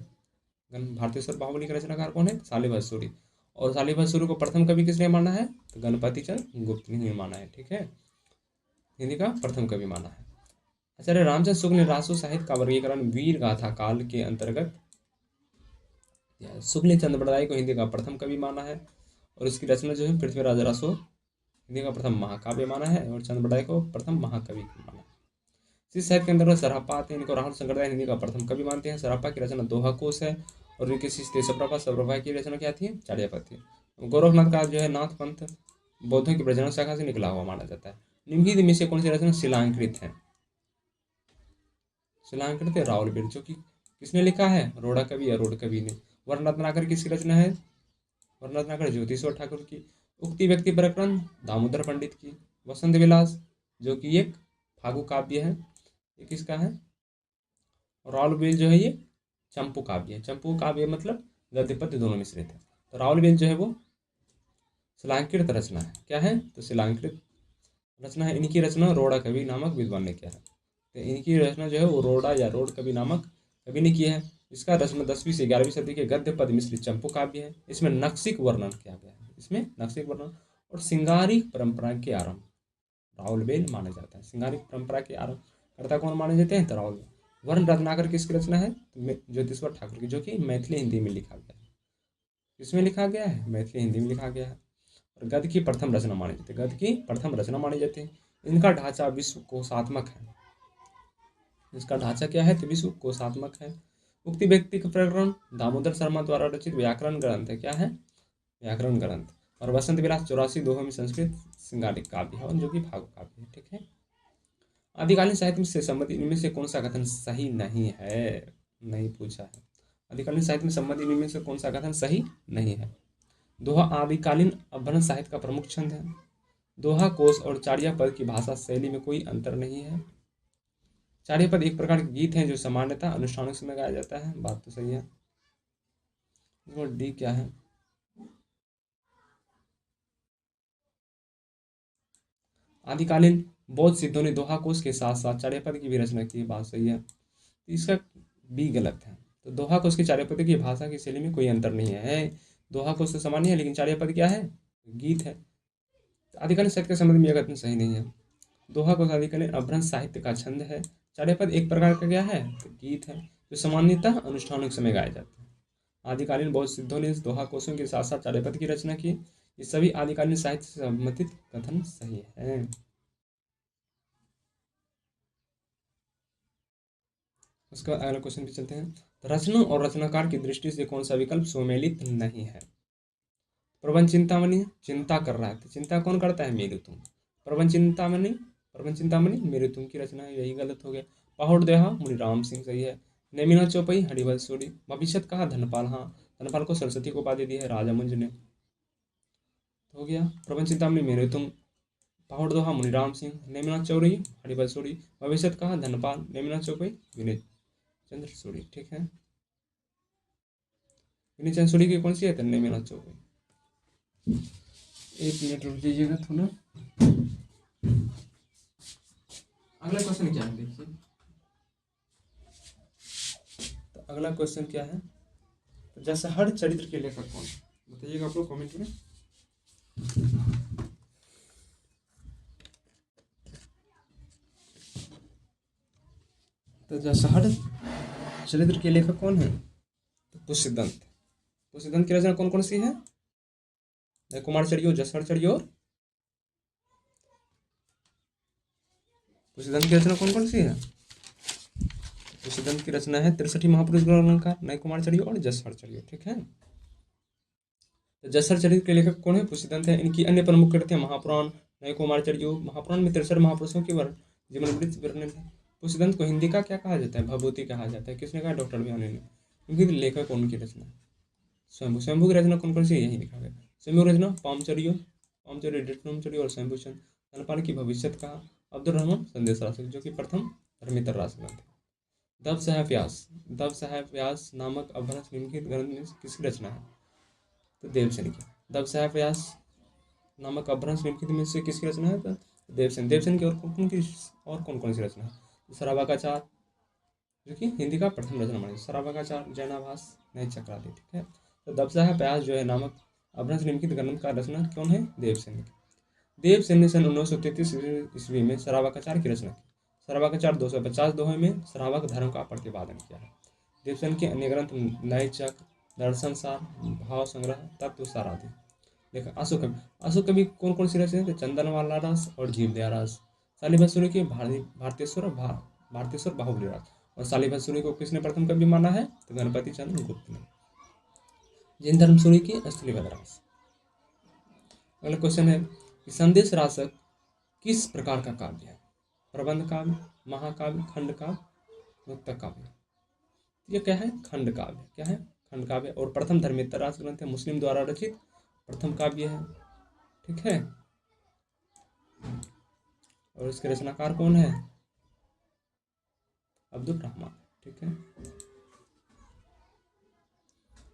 भारतेश्वर बाहुबली के रचनाकार कौन है? साली बसुरी। और साली बसुरी को प्रथम कवि किसने माना है? तो गणपति चंद्र गुप्त ने माना है, ठीक है, हिंदी का प्रथम कवि माना है। आचार्य रामचंद्र शुक्ल ने रासो साहित्य का वर्गीकरण वीर गाथा काल के अंतर्गत, शुक्ल ने चंद्रबरदाई को हिंदी का प्रथम कवि माना है। और इसकी रचना जो है पृथ्वीराज रासो हिंदी का प्रथम महाकाव्य माना है और चंद्रबरदाई को प्रथम महाकवि माना है। इसी साहित्य के अंतर्गत सरापा आते हैं, इनको राहुल शंकरदाय हिंदी का प्रथम कवि मानते हैं। सरापा की रचना दोहा कोश है और इनकी शिष्य सप्रभा, सप्रभा की रचना क्या थी? चार्यपद थी। गोरखनाथ का जो है नाथ पंथ बौद्धों की प्रजनन शाखा से निकला हुआ माना जाता है। निम्नलिखित में से कौन सी रचना शिलांकृत है? शिलांकृत है रावल बीर, जो कि किसने लिखा है? रोड़ा कवि, अरोड़ कवि ने। वर्ण रत्नाकर किसकी रचना है? वर्ण रत्नाकर ज्योतिश्वर ठाकुर की। उक्ति व्यक्ति प्रकरण दामोदर पंडित की। वसंत विलास जो कि एक फागु काव्य है, ये किसका है? रावल बीर जो है ये चंपू काव्य है। चंपू काव्य मतलब गद्य पद्य दोनों मिश्रित है। तो रावल बीर जो है वो शिलांकृत रचना है। क्या है? तो शिलांकृत रचना है। इनकी रचना रोड़ा कवि नामक विद्वान ने किया है। तो इनकी रचना जो है वो रोड़ा या रोड कवि नामक कवि ने किया है। इसका रचना 10वीं से 11वीं सदी के गद्य पद मिश्रित चंपू काव्य है। इसमें नक्सिक वर्णन किया गया है, इसमें नक्सिक वर्णन और सिंगारिक परंपरा के आरंभ रावल बेल माना जाता है। सिंगारिक परंपरा के आरंभ कर्ता कौन माने जाते हैं? तो रावल बेल। वर्ण रत्नाकर किसकी रचना है? तो ज्योतिश्वर ठाकुर की, जो कि मैथिली हिंदी में लिखा गया है। किसमें लिखा गया है? मैथिली हिंदी में लिखा गया है। और गद्य की प्रथम रचना मानी जाती है, गद्य की प्रथम रचना मानी जाती है। इनका ढांचा विश्व कोशात्मक है। इसका ढांचा क्या है? तो विश्व कोशात्मक है। उक्ति व्यक्ति का प्रकरण दामोदर शर्मा द्वारा रचित व्याकरण ग्रंथ है। क्या है? व्याकरण ग्रंथ। और वसंत विलास 84 दोहों में संस्कृत सिंगारिक काव्य है, जो कि फागु काव्य है, ठीक है। आदिकालीन साहित्य से संबंधित इनमें से कौन सा कथन सही नहीं है? नहीं पूछा है। आदिकालीन साहित्य में संबंधित इनमें से कौन सा कथन सही नहीं है? दोहा आदिकालीन अपभ्रंश साहित्य का प्रमुख छंद है। दोहा कोश और चार्या पद की भाषा शैली में कोई अंतर नहीं है। चार्य पद एक प्रकार के गीत हैं जो सामान्यतः अनुष्ठानों में गाया जाता है। बात तो सही है। डी क्या है? आदिकालीन बौद्ध सिद्धों ने दोहा कोश के साथ साथ चार्य पद की भी रचना की। बात सही है। इसका बी गलत है। तो दोहा को उसकी चार्यपद की भाषा की शैली में कोई अंतर नहीं है। दोहा को उससे सामान्य है, लेकिन चार्यपद क्या है? गीत है। आदिकालीन साहित्य के संबंध में यह कथन सही नहीं है। दोहा को आदिकालीन अभ्रंश साहित्य का छंद है। चार्यपद एक प्रकार का क्या है? तो गीत है, जो सामान्यतः अनुष्ठानों के समय गाए जाते हैं। आदिकालीन बौद्ध सिद्धों ने इस दोहा कोशों के साथ साथ चार्यपद की रचना की। ये सभी आदिकालीन साहित्य से संबंधित कथन सही है। उसका अगला क्वेश्चन पे चलते हैं। रचना और रचनाकार की दृष्टि से कौन सा विकल्प सुमेलित नहीं है? प्रबंध चिंतामणि चिंता कर रहा है, तो चिंता कौन करता है? मेरु तुम। प्रबंध चिंतामणि मेरु तुम की रचना है, यही गलत हो गया। पहाड़ देहा मुनिराम सिंह सही है। नेमिना चौपई हरिवंश सूरी। भविष्य कहा धनपाल, हाँ धनपाल को सरस्वती को उपाधि दी है राजा मंज ने। हो गया प्रबंध चिंतामणि मेरु तुम, पहाड़ दोहा मुनिराम सिंह, नेमिना चौरई हरिवंश सूरी। भविष्य कहा धनपाल, नेमिना चौपई विनय चंद्र सूरी। ठीक है, विनय चंद्र सूरी की कौन सी है? तो नेमिना चौपई। एक मिनट रुक जाइएगा थोड़ा। अगला क्वेश्चन क्या है देखिए। तो अगला क्वेश्चन क्या है? तो जैसा हर चरित्र के लेखक कौन? बताइएगा आप लोग कमेंट में। तो जैसा हर चरित्र के लेखक कौन है? तो पुष्यदंत। पुष्यदंत की रचना कौन कौन सी है? कुमार चरियो, जसहर चरियो और पुष्यदंत की रचना कौन कौन सी है? पुष्यदंत की रचना है 63 महापुरुष गौर अलंकार, नए कुमार चरियो और जसहर चरियो। ठीक है, तो जसहर चरित्र के लेखक कौन है? पुष्यदंत है। इनकी अन्य प्रमुख कृतियां महापुराण, नए कुमार चरियो। महापुराण में 63 महापुरुषों की जीवन वृत्त वर्णन है। पुष्यदंत को हिंदी का क्या कहा जाता है? भभूति कहा जाता है। किसने कहा? डॉक्टर बयानी ने। उनकी लेखक उनकी रचना है स्वयंभू। स्वयंभू की रचना कौन कौन सी है? यही लिखा गया। स्वयंभू रचना पामचरियो, पामचरियो डिट्रमचरियो और शंभूचंद। धनपाल की भविष्यत कहा। अब्दुल रहमान संदेश राशि, जो कि प्रथम धर्मेतर राशि थे। दव साहेब व्यास, दव साहेब व्यास नामक अभ्रंश निम्नलिखित ग्रंथ में किसकी रचना है? तो देवसेन की। दव साहेब व्यास नामक अभ्रंश निम्नलिखित में से किसकी रचना है? तो देवसेन। देवसेन की और कौन कौन सी रचना है? सरावाकाचार, जो कि हिंदी का प्रथम रचना मानी। सरावाकाचार, जैनाभास, नए चक्रादि। ठीक है, तो दव साहेब व्यास जो है नामक अभ्रंश निम्नलिखित ग्रंथ का रचना कौन है? देवसेन की। देवसेन ने सन 1933 ईस्वी में सरावाकाचार की रचना की। सरावाकाचार 250 दोहे में श्रावक धर्म का प्रतिपादन किया है। देवसेन के अन्य ग्रंथ नए चक्र, दर्शन सार, भाव संग्रह, तत्व सार आदि। देखा आशु कवि। आशु कवि कौन कौन सी रचना थे? चंदनवाला रस और जीवदया रस। शालिभस्सुरी के भारतेश्वर बाहुबली रस। और शालिभस्सुरी को किसने प्रथम कवि माना है? तो गणपति चंद्र गुप्त ने। जैन धर्मसूरी की स्थलीबद्ध रस। अगला क्वेश्चन है कि संदेश रासक किस प्रकार का काव्य है? प्रबंध काव्य, महाकाव्य, खंड काव्य, मुक्तक काव्य। ये क्या है? खंड काव्य। क्या है? खंड काव्य। और प्रथम धर्मेतर रास ग्रंथ है, मुस्लिम द्वारा रचित प्रथम काव्य है। ठीक है, और इसके रचनाकार कौन है? अब्दुल रहमान। ठीक है,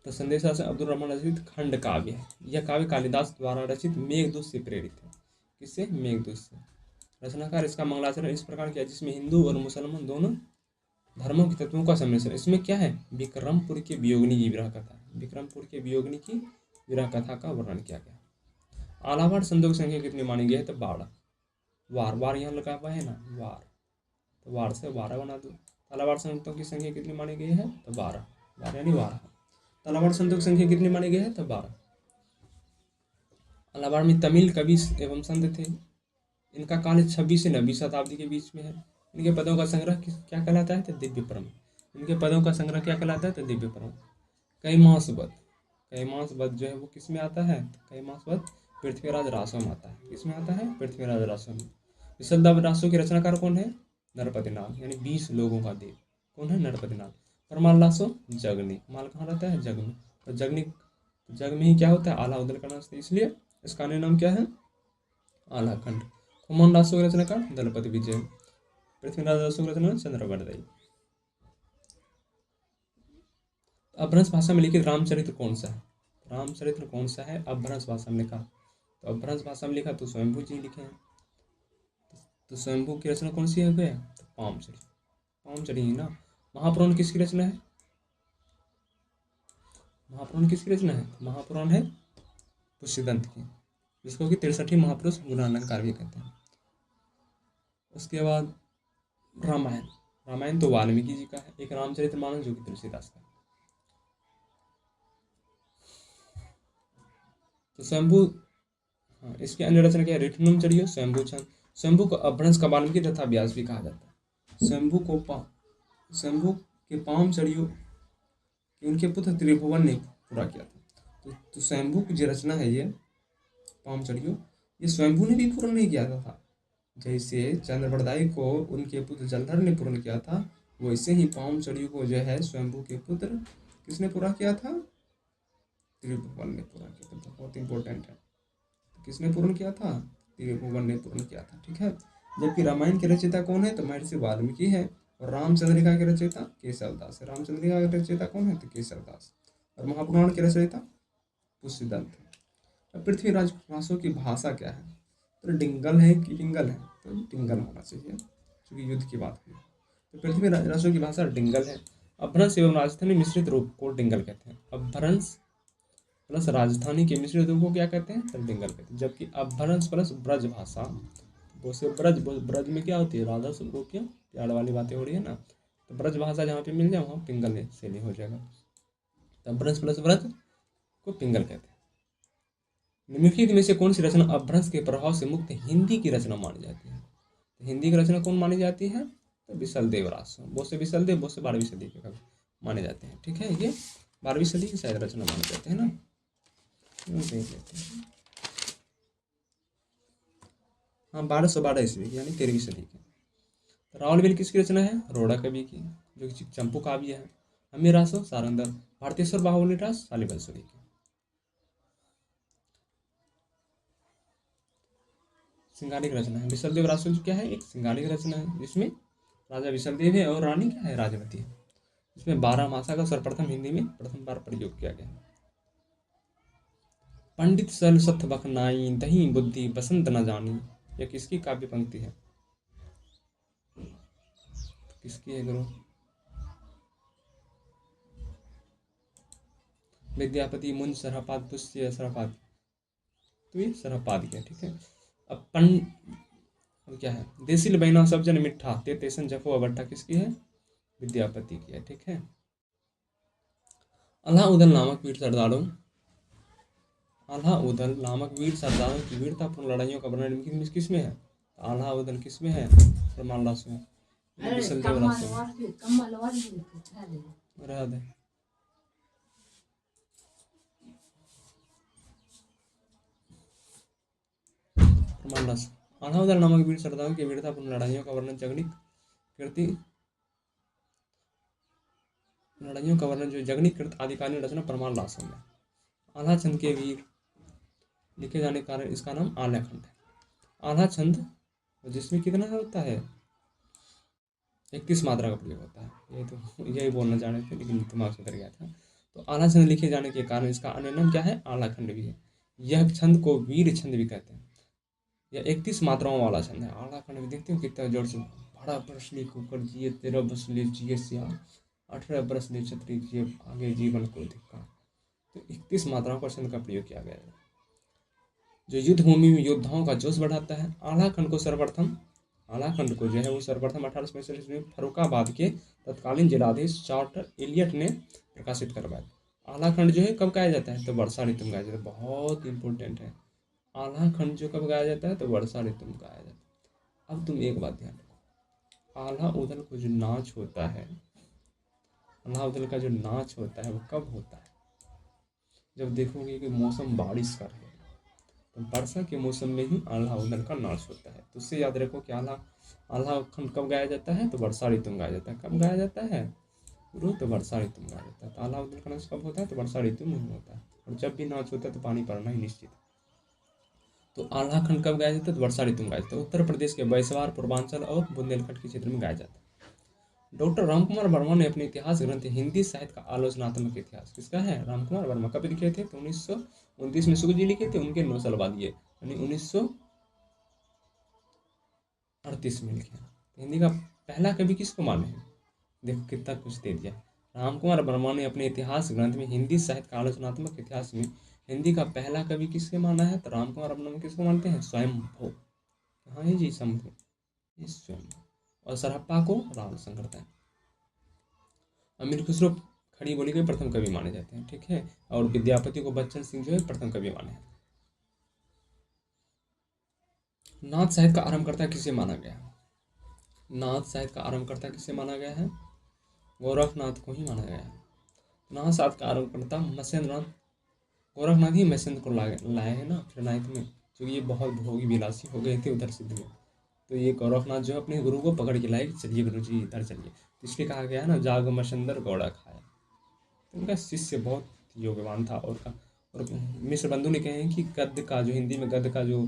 तो संदेश रासक अब्दुल रहमान रचित खंड काव्य है। यह काव्य कालिदास द्वारा रचित मेघदूत से प्रेरित है। किससे? मेघदूत से। रचनाकार इसका मंगलाचरण इस प्रकार किया जिसमें हिंदू और मुसलमान दोनों धर्मों के तत्वों का सम्मिश्रण। इसमें क्या है? विक्रमपुर के वियोगिनी की विरह कथा, विक्रमपुर के वियोगिनी की विरह कथा का वर्णन किया गया। आलावार संतों की संख्या कितनी मानी गई है? तो 12। वार, वार यहाँ लगा हुआ है ना, वार, तो वार से 12 बना दो। आलावार संतों की संख्या कितनी मानी गई है? तो 12, 12 यानी 12। आलावार संतों की संख्या कितनी मानी गई है? तो 12। आलावार में तमिल कवि एवं संत थे। इनका काल 26 से 9वीं शताब्दी के बीच में है। इनके पदों का संग्रह क्या कहलाता है? तो दिव्य प्रबंध। इनके पदों का संग्रह क्या कहलाता है? तो दिव्य प्रबंध। कैमासवत, कैमासवत जो है वो किस में आता है? तो कैमासवत पृथ्वीराज रासो में आता है। किसमें आता है? पृथ्वीराज रासो में। विशुद्ध रासो के रचनाकार कौन है? नरपति नाग, यानी 20 लोगों का देव। कौन है? नरपति नाग। परमाल रासो जगनी, माल कहाँ रहता है? जग में। और जगनी, जग में ही क्या होता है? आला उदल करना, इसलिए इसका अन्य नाम क्या है? आलाखंड। खुमान रासो की रचनाकार दलपति विजय। पृथ्वीराज रासो की रचना चंद्रवरदाई। अपभ्रंश भाषा में लिखित रामचरित्र कौन सा है? रामचरित्र कौन सा है अपभ्रंश भाषा में लिखा? तो अपभ्रंश भाषा में लिखा तो स्वयंभू जी लिखे हैं। तो स्वयंभू की रचना कौन सी है? तो पामचरी, पामचरी ही ना। महापुराण किसकी रचना है? महापुराण किसकी रचना है? महापुराण है पुष्यदंत की, जिसको कि 63 महापुरुष गुणालंकार भी कहते हैं। उसके बाद रामायण। रामायण तो वाल्मीकि जी का है। एक रामचरितमानस जो कि तुलसीदास का है। तो शंभु, हाँ, इसकी अन्य रचना क्या है? रिठनम चढ़ियो, शंभु छंद। शंभु को अपभ्रंश का वाल्मीकि तथा व्यास भी कहा जाता है। शंभु के पाम चढ़ियो कि उनके पुत्र त्रिभुवन ने पूरा किया था। तो शंभु की जो रचना है ये पाम चढ़ियो, ये स्वयंभू ने भी पूर्ण नहीं किया था। जैसे चंद्रवरदायी को उनके पुत्र जलधर ने पूर्ण किया था, वैसे ही पाम चढ़ियो को जो है स्वयंभू के पुत्र किसने पूरा किया था? त्रिभुवन ने पूरा किया था। बहुत इंपॉर्टेंट है। तो किसने पूर्ण किया था? त्रिभुवन ने पूर्ण किया था। ठीक है। जबकि रामायण के रचयिता कौन है? तो महर्षि वाल्मीकि है। और रामचंद्रिका के रचयिता केशवदास है। रामचंद्रिका के रचयिता कौन है? तो केशवदास। और महापुराण के रचयिता पुष्यदंत है। अब पृथ्वीराज रासो की भाषा क्या है? तो डिंगल है कि डिंगल है? तो डिंगल होना चाहिए, क्योंकि युद्ध की बात हुई। तो पृथ्वीराज रासो की भाषा डिंगल है। अपभ्रंश एवं राजस्थानी मिश्रित रूप को डिंगल कहते हैं। अपभ्रंश प्लस राजस्थानी के मिश्रित रूप को क्या कहते हैं? तो डिंगल कहते हैं। जबकि अपभ्रंश प्लस ब्रज भाषा, वो से ब्रज में क्या होती है? राधा सबको क्या प्यार वाली बातें हो रही है ना, तो ब्रज भाषा जहाँ पे मिल जाए वहाँ पिंगल शैली हो जाएगा। तो अपभ्रंश प्लस ब्रज को पिंगल कहते हैं। निम्नलिखित में से कौन सी रचना अपभ्रंश के प्रभाव से मुक्त हिंदी की रचना मानी जाती है? तो हिंदी की रचना कौन मानी जाती है? तो विशलदेव रासो। बहुत से विशलदेव, बहुत से 12वीं सदी के कवि माने जाते हैं। ठीक है, ये 12वीं सदी की शायद रचना माने जाते हैं ना, देख लेते हैं। हाँ, 1212 ईस्वी यानी 13वीं सदी की। तो रावलवेल किसकी रचना है? रोड़ा कवि की, जो कि चंपू काव्य है। अमीर रासो सारंगधर। भारतेश्वर बाहुली रास शालिबंसुरी की। सिंगालिक रचना है। विशलदेव रासो जी क्या है? एक सिंगालिक रचना है, जिसमें राजा विशलदेव है और रानी क्या है? राजवती है। इसमें 12 मासा का सर्वप्रथम हिंदी में प्रथम बार प्रयोग किया गया है। पंडित सल सथ बखनाई दही बुद्धि बसंत न जानी, यह किसकी काव्य पंक्ति है? किसकी है गुरु? विद्यापति, मुंज, सरहपाद, पुष्य, सरहपाद। तो ये सरहपाद की है। ठीक है। अब क्या है? देसिल बैना सब जन मिठा ते तेसन जफो अबट्ठा किसकी है? विद्यापति की है। ठीक है। अलाउद्दीन नामक वीर सरदारों अलाउद्दीन नामक वीर सरदारों की वीरतापूर्ण लड़ाइयों का वर्णन निम्नलिखित किस में है? अलाउद्दीन किस में है? प्रमाण रास में। विशलदेव रास में। रह दे। प्रमाण रास। अलाउद्दीन नामक वीर सरदारों की वीरतापूर्ण लड़ाइयों का वर्णन जगनिक कृति लड़ाइयों का वर्णन जो जगनिक कृत आदिकालीन रचना प्रमाण रासों में। आल्हा छंद के वीर लिखे जाने के कारण इसका नाम आल्हा खंड है। आल्हा छंद जिसमें कितना होता है? 31 मात्रा का प्रयोग होता है। ये तो यही बोलना चाह रहे थे, लेकिन दिमाग से उतर गया था। तो आल्हा छंद लिखे जाने के कारण इसका अन्य नाम क्या है? आल्हा खंड भी है। यह छंद को वीर छंद भी कहते हैं। यह 31 मात्राओं वाला छंद है। आल्हा खंड भी देखते हो कितना जोर से, 12 बरस ले कुकर जिए, 13 बरस ले जिए सियार, 18 बरस ले छत्री जिए, आगे जीवन को धिक्कार। तो 31 मात्राओं पर छंद का प्रयोग किया गया है, जो युद्ध भूमि में योद्धाओं का जोश बढ़ाता है। आल्हा खंड को जो है वो सर्वप्रथम 1845 में फर्रुखाबाद के तत्कालीन जिलाधीश चार्टर एलियट ने प्रकाशित करवाया। आल्हा खंड जो है कब गाया जाता है? तो वर्षा ऋतु में गाया जाता है। बहुत इंपॉर्टेंट है। आल्हा खंड जो कब गाया जाता है? तो वर्षा ऋतु में गाया जाता है। अब तुम एक बात ध्यान रखो, अलाउद्दीन को जो नाच होता है, अलाउद्दीन का जो नाच होता है वो कब होता है? जब देखोगे कि मौसम बारिश का है, तो वर्षा के मौसम में ही अलाउद्दीन का नाच होता है। तो उससे याद रखो कि आल्हा खंड कब गाया जाता है? तो वर्षा ऋतु में गाया जाता है। कब गाया जाता है गुरु? तो वर्षा ऋतु में गाया जाता है। तो अलाउद्दीन का नाच कब होता है? तो वर्षा ऋतु में होता है। और जब भी नाच होता है तो पानी पड़ना ही निश्चित है। तो आल्हा खंड कब गाया जाता है? तो वर्षा ऋतु में गाया जाता है। उत्तर प्रदेश के बैसवार, पूर्वांचल और बुंदेलखंड के क्षेत्र में गाया जाता है। डॉक्टर रामकुमार वर्मा ने अपने इतिहास ग्रंथ हिंदी साहित्य का आलोचनात्मक इतिहास, किसका है? रामकुमार वर्मा। कब लिखे थे? तो 1929 में शुक्ल जी लिखे थे। उनके 9 साल बाद ये यानी 1938 में लिखे। हिंदी का पहला कवि किसको माने हैं? देखो कितना कुछ दे दिया। रामकुमार वर्मा ने अपने इतिहास ग्रंथ में हिंदी साहित्य का आलोचनात्मक इतिहास में हिंदी का पहला कवि किसके माना है? तो रामकुमार वर्मा किसको मानते हैं? स्वयंभू। हाँ है जी शंभू, ये स्वयंभू। और सरहप्पा को राहुल संकरता है। अमीर खुसरो खड़ी बोली के प्रथम कवि माने जाते हैं, ठीक है। और विद्यापति को बच्चन सिंह जो है प्रथम कवि माने हैं। नाथ साहित्य का आरंभकर्ता किसे माना गया है? नाथ साहित्य का आरंभकर्ता किसे माना गया है? गोरखनाथ को ही माना गया है। नाथ साहित्य का आरंभकर्ता मत्स्येंद्र नाथ, गोरखनाथ ही मत्स्येंद्र को लाए हैं ना फिर नाइन्थ में, क्योंकि ये बहुत भोगी विलासी हो गए थे उधर सिद्ध में। तो ये गोरखनाथ जो है अपने गुरु को पकड़ के लाए कि चलिए गुरु जी इधर चलिए। तो इसलिए कहा गया है ना, जाग मछंदर गौड़ा खाया। तो उनका शिष्य बहुत योग्यवान था। और मिश्र बंधु ने कहे हैं कि गद्य का जो हिंदी में गद्य का जो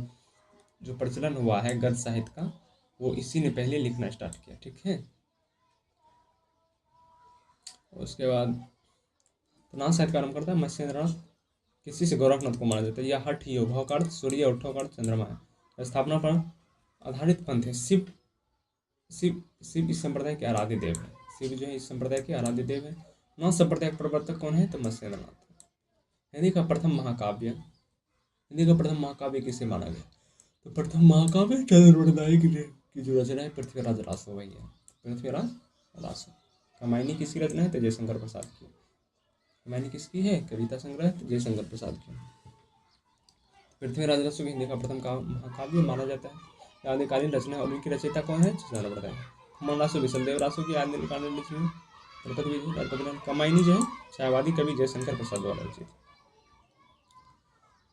जो प्रचलन हुआ है गद्य साहित्य का, वो इसी ने पहले लिखना स्टार्ट किया, ठीक है। उसके बाद तो नाथ साहित्य का आरंभ करता है मत्स्येंद्र नाथ, किसी से गोरखनाथ को माना जाता है। यह हठ योग भव का अर्थ सूर्य, उठो का अर्थ चंद्रमा है। स्थापना पर आधारित पंथ है। शिव शिव शिव इस संप्रदाय के आराध्य देव है। शिव जो है इस संप्रदाय के आराध्य देव है। नाथ संप्रदाय के प्रवर्तक कौन है? तो मत्स्येंद्र नाथ। हिंदी का प्रथम महाकाव्य, हिंदी का प्रथम महाकाव्य किसे माना गया? तो प्रथम महाकाव्य चंद्रवरदाई की जो रचना है पृथ्वीराज रासो वही है, पृथ्वीराज रासो। रामायणी किसकी रचना है? तो जयशंकर प्रसाद की। रामायणी किसकी है? कविता संग्रह जयशंकर प्रसाद की। पृथ्वीराज रासो हिंदी का प्रथम महाकाव्य माना जाता है। आदिकालीन रचना है और उनकी रचयिता कौन है? चंद्रवरदाई। खमन रासो विशलदेव रासो की आदिकालीन रचना है। कमायनी जो है छायावादी कवि जयशंकर प्रसाद द्वारा रचित।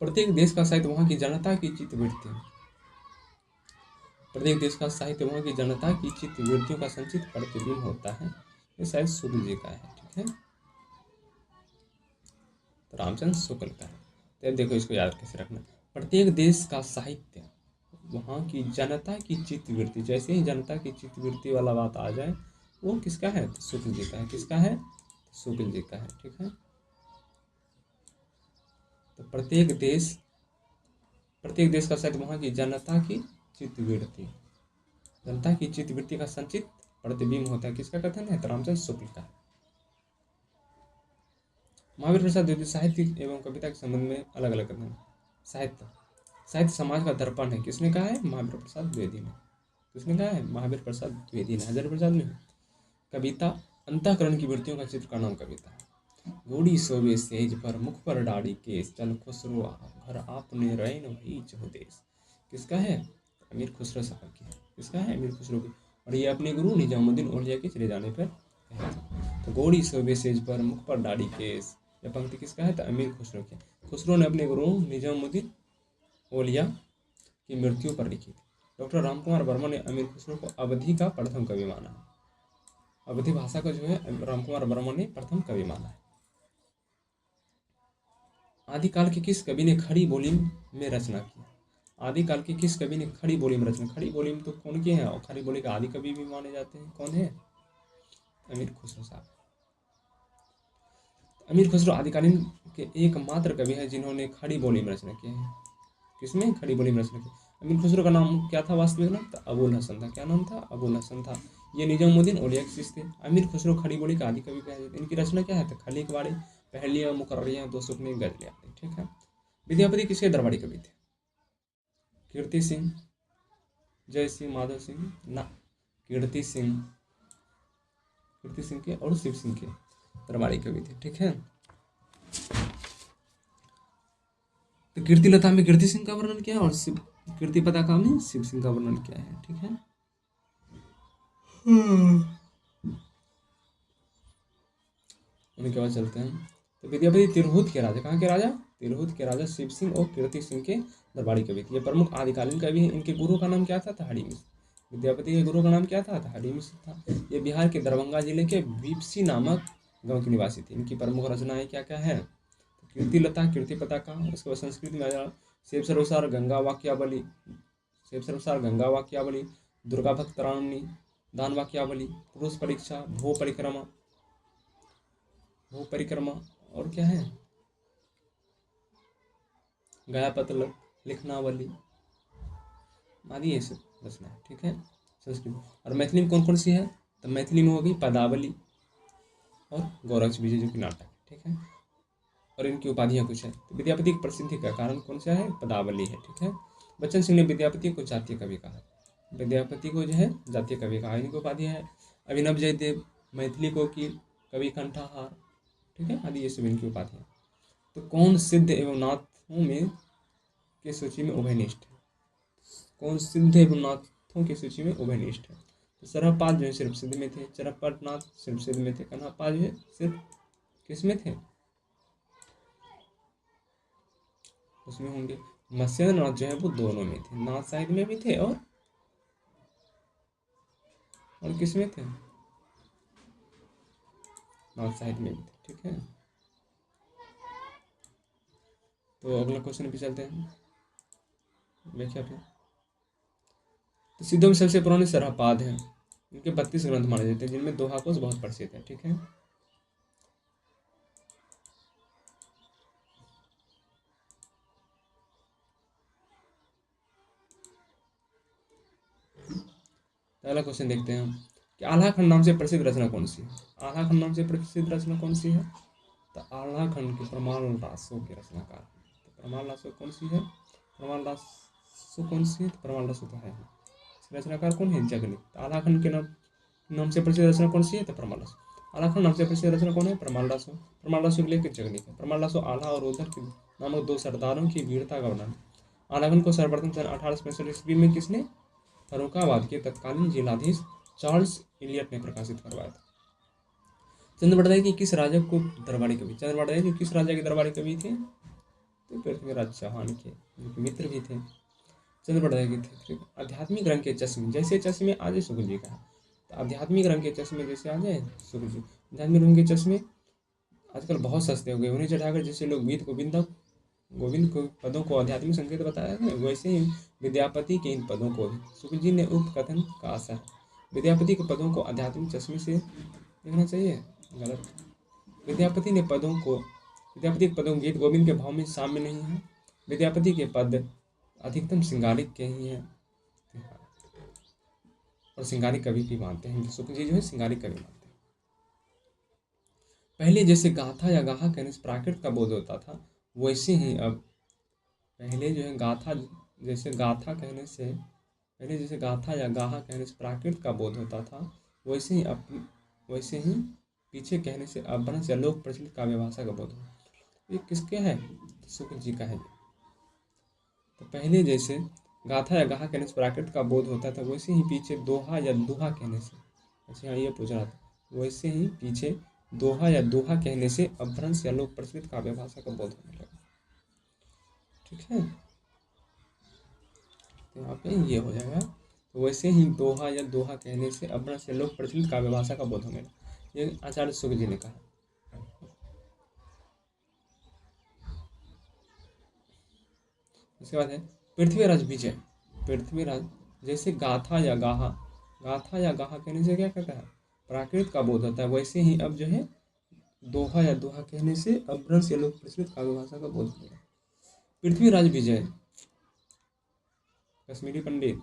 प्रत्येक देश का साहित्य वहाँ की जनता की चित्तवृत्ति, प्रत्येक देश का साहित्य वहाँ की जनता की चित्तवृत्तियों का संचित प्रतिबिंब होता है। ये शायद शुक्ल जी का है, ठीक है। तो रामचंद्र शुक्ल का है। तो देखो इसको याद कैसे रखना। प्रत्येक देश का साहित्य वहाँ की जनता की चित्तवृत्ति, जैसे ही जनता की चित्तवृत्ति वाला बात आ जाए वो किसका है? तो शुक्ल जी का है। किसका है? शुक्ल जी का है, ठीक है। तो प्रत्येक देश का साहित्य वहाँ की जनता की चित्तवृत्ति, जनता की चित्तवृत्ति का संचित प्रतिबिंब होता है। किसका कथन है? तो रामचंद्र शुक्ल का। महावीर प्रसाद द्विवेदी साहित्य एवं कविता के संबंध में अलग अलग कथन। साहित्य समाज का दर्पण है। किसने कहा है? महावीर प्रसाद द्विवेदी ने। किसने कहा है? महावीर प्रसाद द्विवेदी ने, हजारी प्रसाद ने। कविता अंतःकरण की वृत्तियों का चित्र का नाम कविता है। घोड़ी सोवे सेज पर, मुख पर दाढ़ी केस, चल खुसरो घर आपने रैन वही चहु देश। किसका है? अमीर खुसरो साहब की। किसका है? अमीर खुसरो की। और ये अपने गुरु निजामुद्दीन औलिया के चले जाने पर कहे थे। तो घोड़ी सोवे सेज पर, मुख पर दाढ़ी केस, यह पंक्ति किसका है? तो अमीर खुसरो की। खुसरो ने अपने गुरु निजामुद्दीन औलिया की मृत्यु पर लिखी थी। डॉक्टर रामकुमार वर्मा ने अमीर खुसरो को अवधि का प्रथम कवि माना है। अवधि भाषा का जो है रामकुमार वर्मा ने प्रथम कवि माना है। आदिकाल के किस कवि ने खड़ी बोली में रचना की? आदिकाल के किस कवि ने खड़ी बोली में रचना? खड़ी बोली में तो कौन के हैं? और खड़ी बोली का आदि कवि भी माने जाते हैं। कौन है? अमीर खुसरो साहब। अमीर खुसरो आदिकालीन के एकमात्र कवि है जिन्होंने खड़ी बोली में रचना की है। किसमें? खड़ी बोली में रचना की। अमीर खुसरो का नाम क्या था? वास्तविक नाम था अबुल हसन था। क्या नाम था? अबुल हसन था। ये निजामुद्दीन औलिया के शिष्य थे। अमीर खुसरो खड़ी बोली का आदि कवि कहे जाते हैं। इनकी रचना क्या है? तो खलीक वाड़ी, पहलियां, मुकर्रियां, दो सुखने, गजलें, ठीक है। विद्यापति किसके दरबारी कवि थे? कीर्ति सिंह, जय सिंह, माधव सिंह ना, कीर्ति सिंह के और शिव सिंह के दरबारी कवि थे, ठीक है। तो कीर्ति लता में कीर्ति सिंह का वर्णन किया और कीर्ति पताका में शिव सिंह का वर्णन किया है, ठीक है। उनके बाद चलते हैं। तो विद्यापति तिरहुत के राजा, कहाँ के राजा? तिरहुत के राजा शिव सिंह और कीर्ति सिंह के दरबारी कवि थे। ये प्रमुख आदिकालीन कवि हैं। इनके गुरु का नाम क्या था? हरि मिश्र। विद्यापति के गुरु का नाम क्या था? हरि मिश्र था। ये बिहार के दरभंगा जिले के वीपसी नामक गांव के निवासी थे। इनकी प्रमुख रचनाएं क्या क्या है? कीर्ति लता, कीर्ति पताका। उसके बाद संस्कृत में आ जाओ, शिव सर्वसार गंगा वाक्यावली, शिव सर्वसार गंगा वाक्यावली, दुर्गा भक्त रामनी, दान वाक्यावली, पुरुष परीक्षा, भू परिक्रमा और क्या है? गया पत्र लिखनावली आदि ये सब रचना है, ठीक है। संस्कृत और मैथिली में कौन कौन सी है? तो मैथिली में हो गई पदावली और गोरक्ष विजय जो कि नाटक है, ठीक है। और इनकी उपाधियां कुछ है। तो विद्यापति की प्रसिद्धि का कारण कौन सा है? पदावली है, ठीक है। बच्चन सिंह ने विद्यापति को जातीय कवि कहा, विद्यापति को जो है जातीय कवि कहा। इनकी उपाधियां है अभिनव जयदेव, मैथिली कोकिल, कवि कंठाहार, ठीक है, आदि ये सब इनकी उपाधियां। तो कौन सिद्ध एवं नाथों में की सूची में उभयनिष्ठ है? कौन सिद्ध एवं नाथों की सूची में उभयनिष्ठ है? तो सरहपाद जो है सिर्फ सिद्ध में थे, चरकपटनाथ सिर्फ सिद्ध में थे, कन्हापाद जो है सिर्फ किस में थे? उसमें होंगे। मत्स्येंद्र नाथ जो है वो दोनों में थे, नाथ साहित्य में भी थे और किस में थे? नाथ साहित्य में भी थे, ठीक है। तो अगला क्वेश्चन भी चलते हैं व्याख्या पे। तो सिद्धों में सबसे पुराने सरहपाद हैं, इनके 32 ग्रंथ माने जाते हैं, जिनमें दोहा कोश बहुत प्रसिद्ध है, ठीक है। अगला क्वेश्चन देखते हैं कि आल्हा खंड नाम से प्रसिद्ध रचना कौन सी है? आल्हा खंड नाम से प्रसिद्ध रचना कौन सी है? तो आल्हा खंड के प्रमाण रासों के रचनाकार। तो प्रमाण रासो कौन सी है? प्रमाण रासो कौन सी है? तो प्रमाण रासो तो है। रचनाकार कौन है? जगन्नाथ। तो आल्हा खंड के नाम से प्रसिद्ध रचना कौन सी है? तो प्रमाण रासो। आल्हा खंड नाम से प्रसिद्ध रचना कौन है? प्रमाण रासो। प्रमाण रासो के लिए जगन्नाथ है। प्रमाण रासो आल्हा और उधर के नामक दो सरदारों की वीरता का वर्णन। आल्हा खंड को सर्वप्रथम सन 1865 ईस्वी में किसने? फर्रुखाबाद के तत्कालीन जिलाधीश चार्ल्स इलियट ने प्रकाशित करवाया था। चंद्रवरदाई की किस राजा को दरबारी कवि? चंद्रवरदाई जो किस राजा के दरबारी कवि थे? तो पृथ्वीराज चौहान के जो मित्र भी थे। चंद्रवरदाई के थे। आध्यात्मिक रंग के चश्मे, जैसे चश्मे आज सुकुल जी का है। तो आध्यात्मिक रंग के चश्मे जैसे आ जाए सुकुल जी। आध्यात्मिक रंग के चश्मे आजकल बहुत सस्ते हो गए, उन्हें चढ़ाकर जैसे लोग गीत गोविंद को पदों को आध्यात्मिक संकेत बताया है, वैसे ही विद्यापति के इन पदों को भी सुकुल जी ने उक्त कथन का आशा है। विद्यापति के पदों को आध्यात्मिक चश्मे से देखना चाहिए, गलत। विद्यापति के पदों गीत गोविंद के भाव में शामिल नहीं है। विद्यापति के पद अधिकतम श्रृंगारिक के ही हैं और श्रृंगारिक कवि भी मानते हैं, शुक्ल जी जो है श्रृंगारिक कवि मानते हैं। पहले जैसे गाथा या गाहा कहने से प्राकृत का बोध होता था, वैसे ही अब पहले जो है गाथा या गाहा कहने से प्राकृत का बोध होता था, वैसे ही पीछे कहने से अपभ्रंश या लोक प्रचलित काव्य भाषा का बोध होता। ये किसके है? शुक्ल जी का है। तो पहले जैसे गाथा या गाहा कहने से प्राकृत का बोध होता था, वैसे ही पीछे दोहा या दुहा कहने से, अच्छा ये पूछ रहा था, वैसे ही पीछे दोहा या दुहा कहने से अपभ्रंश या लोक प्रचलित काव्य भाषा का बोध होने लगा, ठीक है। तो यहाँ पे ये हो जाएगा। तो वैसे ही दोहा या दोहा कहने से अपभ्रंश या लोक प्रचलित काव्य भाषा का बोध होने लगा, ये आचार्य शुक्ल जी ने कहा। उसके बाद है पृथ्वीराज विजय। पृथ्वीराज जैसे गाथा या गाहा कहने से क्या कहता है? प्राकृत का बोध होता है, वैसे ही अब जो है दोहा या दोहा कहने से अपभ्रंश या लोक प्रचलित काव्य भाषा का बोध होगा। पृथ्वीराज विजय कश्मीरी पंडित।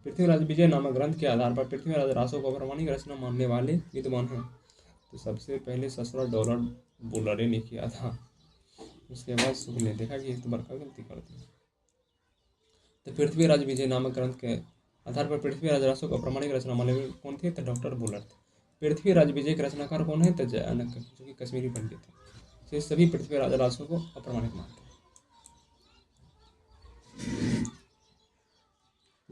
पृथ्वीराज विजय नामक ग्रंथ के आधार पर पृथ्वीराज रासो को अप्रामाणिक रचना मानने वाले विद्वान हैं। तो सबसे पहले $7 बुलरे ने किया था, उसके बाद शुक्ल ने देखा कि इस तो बड़का गलती कर दी। तो पृथ्वीराज विजय नामक ग्रंथ के आधार पर पृथ्वीराज रासो को अप्रामाणिक रचना मानने वाले कौन थे? तो डॉक्टर बुलर थे। पृथ्वीराज विजय के रचनाकार कौन है? तो जयानक, जो कि कश्मीरी पंडित थे। ये सभी पृथ्वीराज रासो को अप्रामाणिक मानते हैं।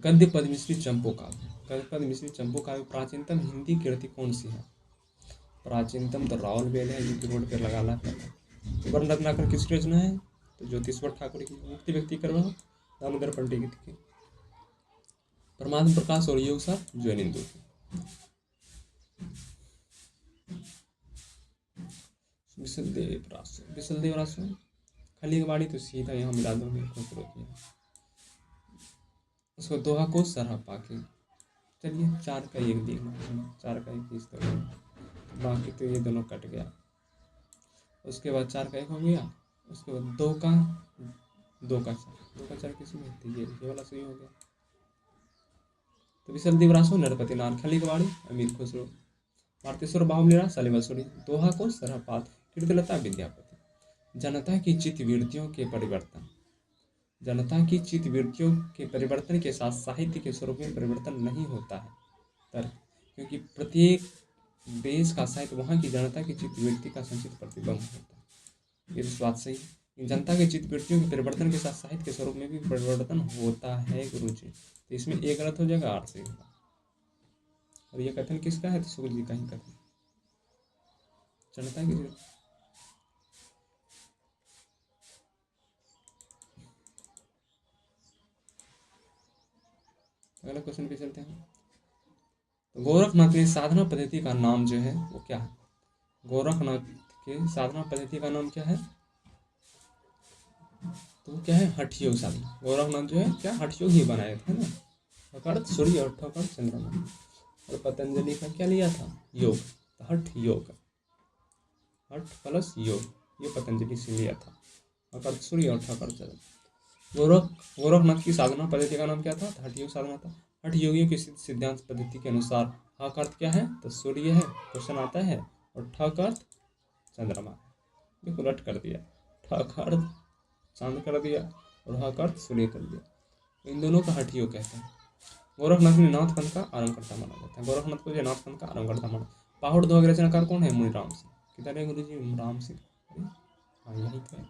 गद्य पद मिश्रित चंपू काव्य। गद्य पद मिश्रित चंपू काव्य प्राचीनतम हिंदी कृति कौन सी है? प्राचीनतम तो रावल बेल है, जो कि रोड पर लगा है। वर्ण रत्नाकर किसकी रचना है? तो ज्योतिश्वर ठाकुर की। मुक्ति व्यक्ति करवा दामोदर पंडित की। परमात्म प्रकाश और योग सार जैनिंदु की। विशलदेव रासो खली वाड़ी तो सीधा यहाँ मिला दोगे, खूबसूरत है। उसको दोहा को सरहपा के। चलिए 4 का 1 देखना, 4 का 1 इस तरह, बाकी तो ये दोनों कट गया। उसके बाद 4 का 1 हो गया, उसके बाद 2 का 4 किसी में ये वाला सही हो गया। तो विशल दिवरासो नरपति नार खली कवाड़ी अमीर खुसरो मार्तेश्वर बाहुलीरा सलिवसुरी दोहा को सरहपात कीर्तिलता विद्यापति। जनता की चित्त वृत्तियों के परिवर्तन, जनता की चित्त वृत्तियों के परिवर्तन के साथ साहित्य के स्वरूप में परिवर्तन नहीं होता है। तर्क, क्योंकि प्रत्येक देश का साहित्य वहाँ की जनता की चित्त वृत्ति का संचित प्रतिबिंब होता है। ये तो बात सही है। जनता के चित्त वृत्तियों के परिवर्तन के साथ साहित्य के स्वरूप में भी परिवर्तन होता है गुरु जी। तो इसमें एक गलत हो जाएगा, आठ सही होगा। और ये कथन किसका है? तो शुक्ल जी का ही कथन। जनता की अगला क्वेश्चन पे चलते हैं। तो गोरखनाथ की साधना पद्धति का नाम जो है वो क्या है? गोरखनाथ के साधना पद्धति का नाम क्या है? तो क्या है? हठ योग साधना। गोरखनाथ जो है क्या हठ योग ही बनाए थे ना, ठोकर सूर्य और ठोकर चंद्रमा। और पतंजलि का क्या लिया था? योग। तो हठ योग, हठ प्लस योग, ये पतंजलि से लिया था। ठोकर सूर्य और ठोकर चंद्रमा। गोरखनाथ की साधना पद्धति का नाम क्या था? हठ योग साधना था। हठ योगियों की सिद्धांत पद्धति के अनुसार ह का अर्थ क्या है? तो सूर्य है, क्वेश्चन आता है, और ठ का अर्थ चंद्रमा है। देखो उलट कर दिया, ठ का अर्थ चांद कर दिया और ह का अर्थ सूर्य कर दिया। इन दोनों का हठ योग कहते हैं। गोरखनाथ ने नाथ पंथ का आरंभकर्ता माना जाता है। गोरखनाथ को जो नाथ पंथ का आरंभकर्ता माना। पहाड़ दोहा के रचनाकार कौन है? मुनिराम सिंह। किधर है गुरु जी? राम सिंह। हाँ यही तो है।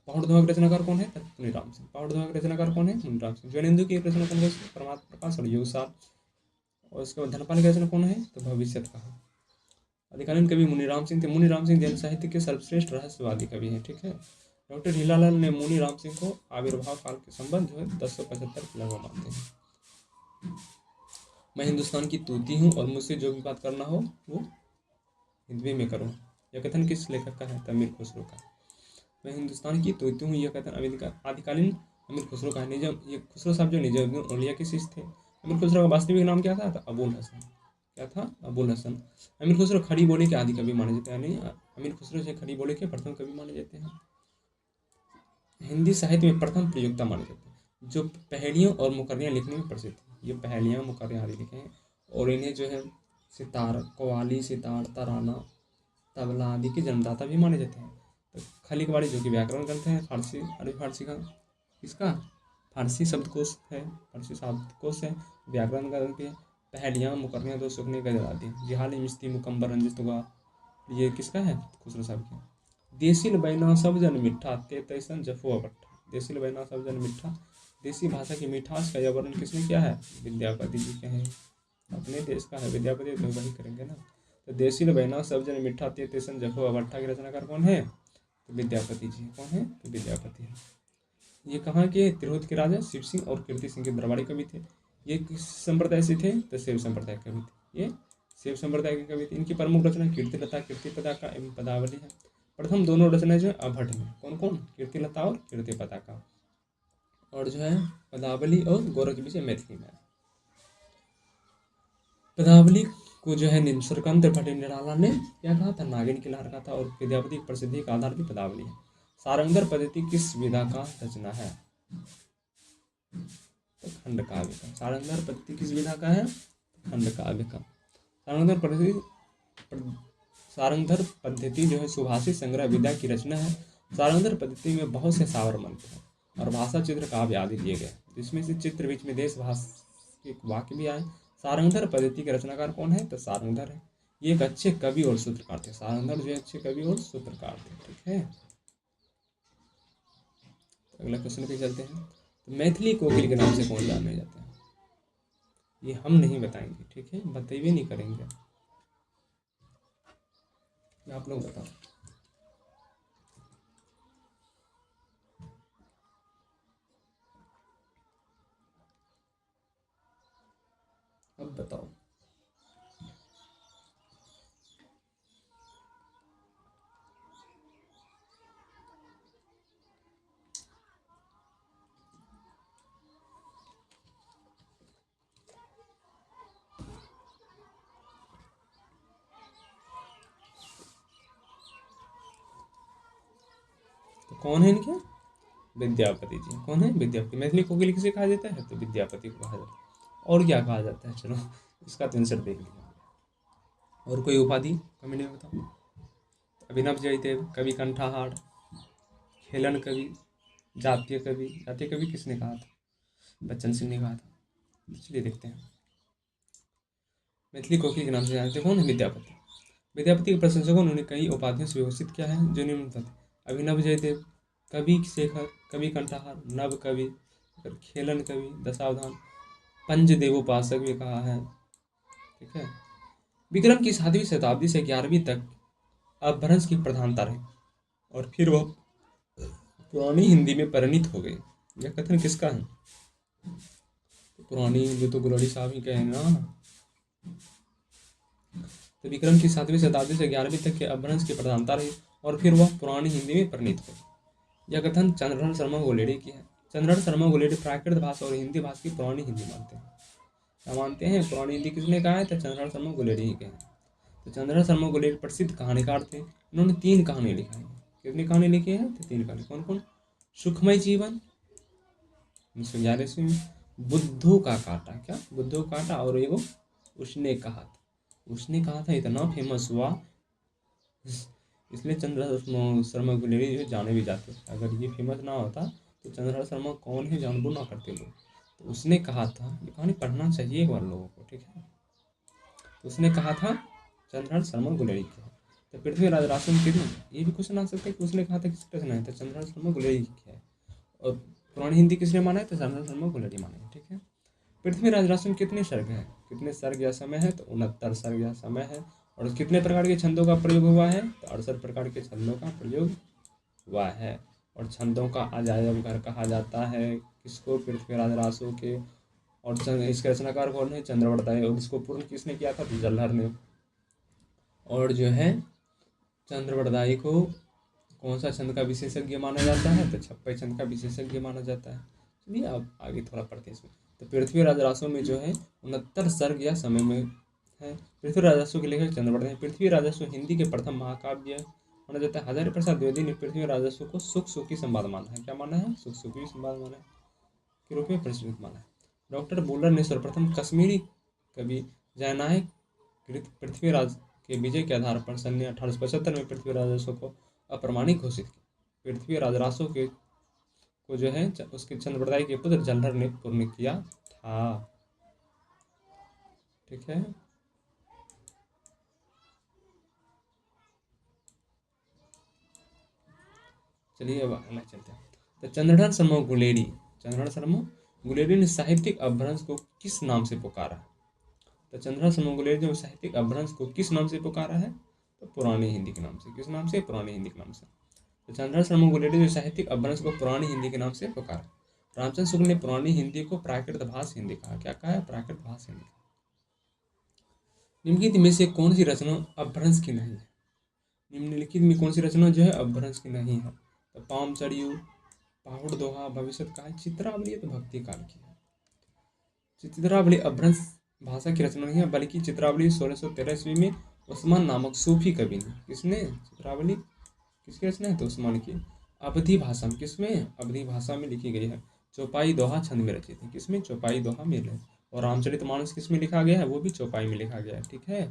पहाड़ दोहा के रचनाकार कौन है? मुनिराम सिंह। पहाड़ दोहा के रचनाकार कौन है? मुनिराम सिंह। ज्ञानेंदु की रचना कौन है? परमात्मा प्रकाश और योग सार। और उसके बाद धनपाल की रचना कौन है? तो भविष्य कहा। अधिकालीन कवि मुनिराम सिंह थे। मुनिराम सिंह जैन साहित्य के सर्वश्रेष्ठ रहस्यवादी कवि हैं। ठीक है। डॉक्टर हीलालाल ने मुनिराम सिंह को आविर्भाव काल के संबंध जो है 1075 के लगभग मानते हैं। मैं हिंदुस्तान की तूती हूँ और मुझसे जो भी बात करना हो वो हिंदी में करो। यह कथन किस लेखक का है? अमीर खुसरो का। मैं हिंदुस्तान की तूती हूँ, यह कथन आदिकालीन अमीर खुसरो का है। निजाम, ये खुसरो साहब जो निजामुद्दीन औलिया के शिष्य थे। अमीर खुसरो का वास्तविक नाम क्या था? तो अबुल हसन। क्या था? अबुल हसन। अमीर खुसरो खड़ी बोली के आदि कवि माने जाते हैं। यानी अमीर खुसरो जो खड़ी बोली के प्रथम कवि माने जाते हैं। हिंदी साहित्य में प्रथम प्रयोक्ता माने जाते हैं जो पहेलियों और मुकर्रियाँ लिखने में प्रसिद्ध हैं। ये पहेलियाँ मुकर्रियाँ आदि लिखे हैं। और इन्हें जो है सितार, कव्वाली, सितार, तराना, तबला आदि के जन्मदाता भी माने जाते हैं। तो खली कवाड़ी जो कि व्याकरण ग्रंथ है, फारसी, अरबी फारसी का, इसका फारसी शब्दकोश है, फारसी शब्दकोश है, व्याकरण ग्रंथ है। पहेलियाँ, मुकर्रियाँ, दो सुखने गजल आदि। जिहाली, मिश्ती, मुकम्बर, रंजिश, तुगा, ये किसका है? खुसरो साहब की। देसिल बैना सब जन मिठा ते तैसन जफुआ भट्ठा। देसिल बैना सब जन मिठा, देसी भाषा की मिठास का यह वर्णन किसने किया है? विद्यापति जी के हैं। अपने देश का है विद्यापति, तो वही करेंगे ना। तो देसिल बैना सब जन मिठा ते तैसन जफुआ भट्ठा के रचनाकार कौन है? तो विद्यापति जी। कौन है? तो विद्यापति है। ये कहाँ के? तिरहुत के राजा शिव सिंह और कीर्ति सिंह के दरबारी कवि थे। ये किस संप्रदाय से थे? तो शैव संप्रदाय कवि थे। ये शैव संप्रदाय के कवि थे। इनकी प्रमुख रचना कीर्तिलता, कीर्ति पताका एवं पदावली है। प्रथम दोनों रचनाएं जो है अभट में। कौन कौन? कीर्तिलता और कीर्ति पताका। और जो है पदावली और गोरख विजय मैथिली में। पदावली को जो है सूर्यकांत त्रिपाठी निराला ने क्या कहा था? नागिन की लहर का था। और विद्यापति की प्रसिद्धि का आधार भी पदावली है। सारंगधर पद्धति किस विधा का रचना है? तो खंड काव्य का। सारंगधर पद्धति किस विधा का है? खंड काव्य का। सारंगधर पद्धति जो है सुभाषित संग्रह विद्या की रचना है। सारंगधर पद्धति में बहुत से सावर मंत्र हैं और भाषा, चित्र, काव्य आदि दिए गए, जिसमें से चित्र बीच में देश भाष के वाक्य भी आए। सारंगधर पद्धति के रचनाकार कौन है? तो सारंगधर है। ये एक अच्छे कवि और सूत्रकार थे। सारंगधर जो अच्छे कवि और सूत्रकार थे। ठीक है। तो अगला क्वेश्चन पे चलते हैं। तो मैथिली कोकिल के नाम से कौन जाने जाते हैं? ये हम नहीं बताएंगे। ठीक है, बताइए नहीं करेंगे, आप लोग बताओ। अब बताओ। तो कौन है इनके? विद्यापति जी। कौन है? विद्यापति। मैथिली कोकिल किसे कहा जाता है? तो विद्यापति को कहा जाता है। और क्या कहा जाता है, चलो इसका तो आंसर देख लिया। और कोई उपाधि कमी नहीं बताओ। अभिनव जयदेव, कवि कंठाहार, खेलन कवि, जातीय कवि। जातीय कवि किसने कहा था? बच्चन सिंह ने कहा था। चलिए देखते हैं। मैथिली कोकिल के नाम से जानते कौन है? विद्यापति। विद्यापति के प्रशंसकों ने उन्हें कई उपाधियों से विभूषित किया है जो निम्नलिखित थे। अभिनव जयदेव, कवि शेखर, कवि कंठाहार, नव कवि, खेलन कवि, दशावधान, पंचदेवोपासक भी कहा है। ठीक है। विक्रम की 7वीं शताब्दी से 11वीं तक अपभ्रंश की प्रधानता रही और फिर वह पुरानी हिंदी में परिणित हो गई। यह कथन किसका है? पुरानी हिंदी तो गुलड़ी साहब ही कहे ना। तो विक्रम की 7वीं शताब्दी से 11वीं तक के अपभ्रंश की प्रधानता रही और फिर वह पुरानी हिंदी में परिणित हो। यह कथन चंद्रहरण शर्मा गोलेड़ी की है। चंद्रहरण शर्मा गोलेड़ी प्राकृत भाषा और हिंदी भाषा की पुरानी हिंदी मानते हैं। क्या मानते हैं? पुरानी हिंदी किसने कहा है? तो चंद्रहरण शर्मा गोलेड़ी ही कहे। तो चंद्रहरण शर्मा गोलेड़ी प्रसिद्ध कहानीकार थे। इन्होंने 3 कहानी लिखी है। कितनी कहानी लिखी है? तो 3 कहानी। कौन कौन? सुखमय जीवन 1911 ईस्वी में, बुद्धू का कांटा, क्या बुद्धू का कांटा, और एगो उसने कहा था। उसने कहा था इतना फेमस हुआ इसलिए चंद्रहरण शर्मा गोलेड़ी जो जाने भी जाते। अगर ये फेमस ना होता तो चंद्रहरण शर्मा कौन है जानबूझ ना करते लोग। तो उसने कहा था, ये कहानी पढ़ना चाहिए एक बार लोगों को, ठीक है। तो उसने कहा था चंद्रहरण शर्मा गुलेरी की है। तो पृथ्वीराज रासम कितने, ये भी क्वेश्चन आ सकता है कि उसने कहा था किसकी रचना है? तो चंद्रहरण शर्मा गुलेरी की है। और पुरानी हिंदी किसने माना है? तो चंद्रहरण शर्मा गुलेरी माने हैं, ठीक है। पृथ्वीराज रासम कितने सर्ग हैं? कितने सर्ग या समय है? तो 69 सर्ग या समय है। और कितने प्रकार के छंदों का प्रयोग हुआ है? तो 68 प्रकार के छंदों का प्रयोग हुआ है। और छंदों का अजायब घर कहा जाता है किसको? पृथ्वीराज रासो के। और इसके रचनाकार कौन है? चंद्रवरदाई। और इसको पूर्ण किसने किया था? तो जलहर ने। और जो है चंद्रवरदाई को कौन सा छंद का विशेषज्ञ माना जाता है? तो छप्पई छंद का विशेषज्ञ माना जाता है। चलिए अब आगे थोड़ा पढ़ते हैं इसमें। तो पृथ्वीराज रासो में जो है 69 सर्ग या समय में है। पृथ्वीराज रासो के लेखक चंद्रवरदाई। पृथ्वीराज रासो हिंदी के प्रथम महाकाव्य माना जाता है। हजारी प्रसाद द्विवेदी ने पृथ्वीराज रासो को सुख सुखी संवाद माना है। क्या माना है? सुख सुखी संवाद माना है, के रूप में प्रचलित माना है। डॉक्टर बुलर ने सर्वप्रथम कश्मीरी कवि जयनायक पृथ्वीराज के विजय के आधार पर सन 1875 में पृथ्वीराज रासो को अप्रमाणिक घोषित किया। पृथ्वीराज रासो के को जो है उसके चंद्रवरदाई के पुत्र जलहर ने पूर्ण किया था। ठीक है। चलिए अब अगला चलते हैं। तो चंद्रधर शर्मा गुलेरी, चंद्रधर शर्मा गुलेरी ने साहित्यिक अपभ्रंश को किस नाम से पुकारा? तो चंद्रधर शर्मा गुलेरी ने साहित्यिक अपभ्रंश को किस नाम से पुकारा है? तो पुरानी हिंदी के नाम से। किस नाम से? पुरानी हिंदी के नाम से। तो चंद्रधर शर्मा गुलेरी ने साहित्यिक अपभ्रंश को पुरानी हिंदी के नाम से पुकारा। रामचंद्र शुक्ल ने पुरानी हिंदी को प्राकृत भाषा हिंदी कहा। क्या कहा है? प्राकृत भाषा हिंदी। निम्नलिखित में से कौन सी रचना अपभ्रंश की नहीं है? निम्नलिखित में कौन सी रचना जो है अपभ्रंश की नहीं है? तो पाम चढ़ियो, पाहुड़ दोहा, भविष्य का है, चित्रावली तो भक्ति काल की है। चित्रावली अपभ्रंश भाषा की रचना नहीं है, बल्कि चित्रावली 1613 ईस्वी में उस्मान नामक सूफी कवि ने, किसने? चित्रावली किसकी रचना है? तो उस्मान की। अवधी भाषा में, किसमें? अवधी भाषा में लिखी गई है। चौपाई दोहा छंद में रचित है। किसमें? चौपाई दोहा में। और रामचरितमानस किसमें लिखा गया है? वो भी चौपाई में लिखा गया है। ठीक है।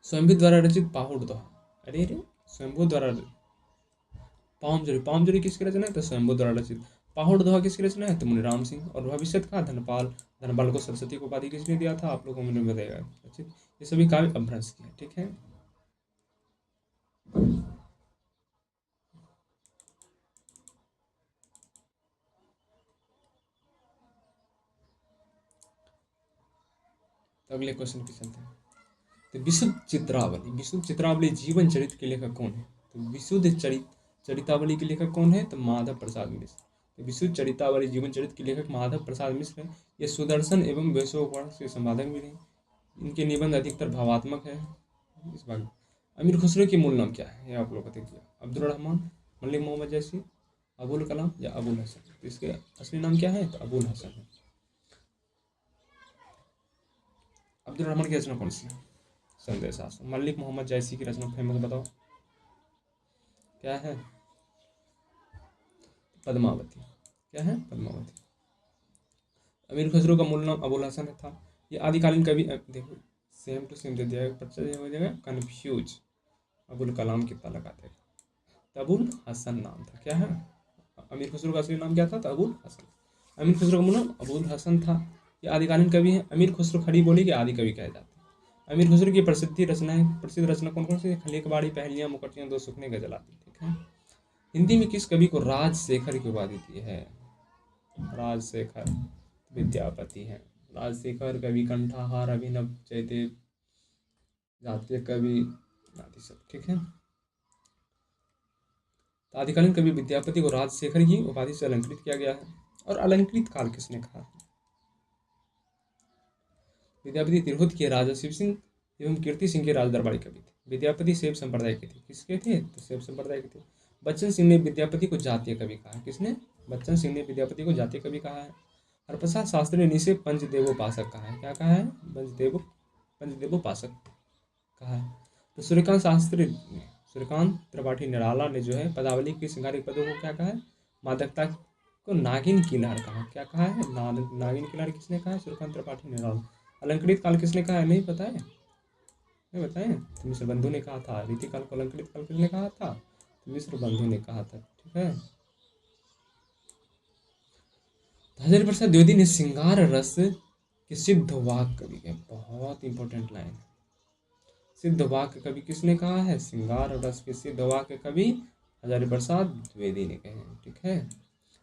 स्वयंभू द्वारा रचित पाहुड़ दोहा, अरे रे, स्वयंभू द्वारा। पामजरी किसकी रचना है? तो स्वयंभू द्वारा रचित। पाहुड़ दोहा किसकी रचना है? तो मुनिराम सिंह। और भविष्य का धनपाल, धनपाल को सरस्वती को उपाधि किसने दिया था? आप लोगों को मैंने बताया रचित। ये सभी काव्य अपभ्रंश की है। ठीक है। तो अगले क्वेश्चन पे चलते हैं। तो विशुद्ध चित्रावली, विशुद्ध चित्रावली जीवन चरित्र के लेखक कौन है? तो विशुद्ध चरितावली के लेखक कौन है? तो माधव प्रसाद मिश्र। तो विशुद्ध चरितावली जीवन चरित्र के लेखक माधव प्रसाद मिश्र है। ये सुदर्शन एवं वैशोपर्ण के संपादक भी रहे। इनके निबंध अधिकतर भावात्मक है। इस बात अमीर खुसरो की मूल नाम क्या है? ये आप लोग बता दीजिए। अब्दुल रहमान, मलिक मोहम्मद जैसी, अबुल कलाम या अबुल हसन। तो इसके असली नाम क्या है? तो अबुल हसन है। अब्दुल रहमान की रचना कौन सी है? संदेश आसम। मलिक मोहम्मद जैसी की रचना फेमस बताओ, क्या है? पद्मावती। क्या है? पद्मावती। अमीर खुसरो का मूल नाम अबुल हसन था। ये आदिकालीन कवि देखो सेम टू सेम दे दिया है, बच्चा ये हो जाएगा कन्फ्यूज। अबुल कलाम कितना लगाते थे, तो अबुल हसन नाम था। क्या है, अमीर खुसरो का असली नाम क्या था, तो अबुल हसन। अमीर खुसरो का मूल नाम अबुल हसन था। ये आदिकालीन कवि हैं। अमीर खुसरो खड़ी बोली के आदि कवि कहे जाते हैं। अमीर खुसरो की प्रसिद्ध रचना कौन कौन सी, खलीकबाड़ी, पहेलियां, मुकटियां, दो सुखने, गजल आदि। ठीक है। हिंदी में किस कवि को राजशेखर की उपाधि दी है, राजशेखर विद्यापति हैं। राजशेखर कवि, कंठाहार, अभिनव, जयदेव, जातीय कवि आदि सब। ठीक है। तो आदिकालीन कवि विद्यापति को राजशेखर की उपाधि से अलंकृत किया गया है। और अलंकृत काल किसने कहा है? विद्यापति तिरहुत के राजा शिव सिंह एवं कीर्ति सिंह के राज दरबारी कवि थे। विद्यापति शैव संप्रदाय के थे। किसके थे, तो शैव संप्रदाय के थे। बच्चन सिंह ने विद्यापति को जातीय कवि कहा है। किसने, बच्चन सिंह ने विद्यापति को जातीय कवि कहा है। हरप्रसाद शास्त्री ने इसे पंचदेवोपासक कहा है। क्या कहा है, पंचदेवोपासक कहा है। तो सूर्यकांत त्रिपाठी निराला ने जो है पदावली के श्रृंगारिक पदों को क्या कहा है, मादकता को नागिन की लहर कहा। क्या कहा है, नागिन की लहर किसने कहा है, सूर्यकांत त्रिपाठी निराला। अलंकृत काल किसने कहा है, नहीं पता है, नहीं बताए, तो मिश्र बंधु ने कहा था। रीति काल को अलंकृत काल किसने कहा था, तो मिश्र बंधु ने कहा था। ठीक है। हजारी प्रसाद द्विवेदी ने श्रृंगार रस के सिद्ध वाक कवि के, बहुत इंपॉर्टेंट लाइन है। सिद्ध वाक्य कवि किसने कहा है, श्रृंगार रस के सिद्ध वाक्य कवि हजारी प्रसाद द्विवेदी ने कहे हैं। ठीक है।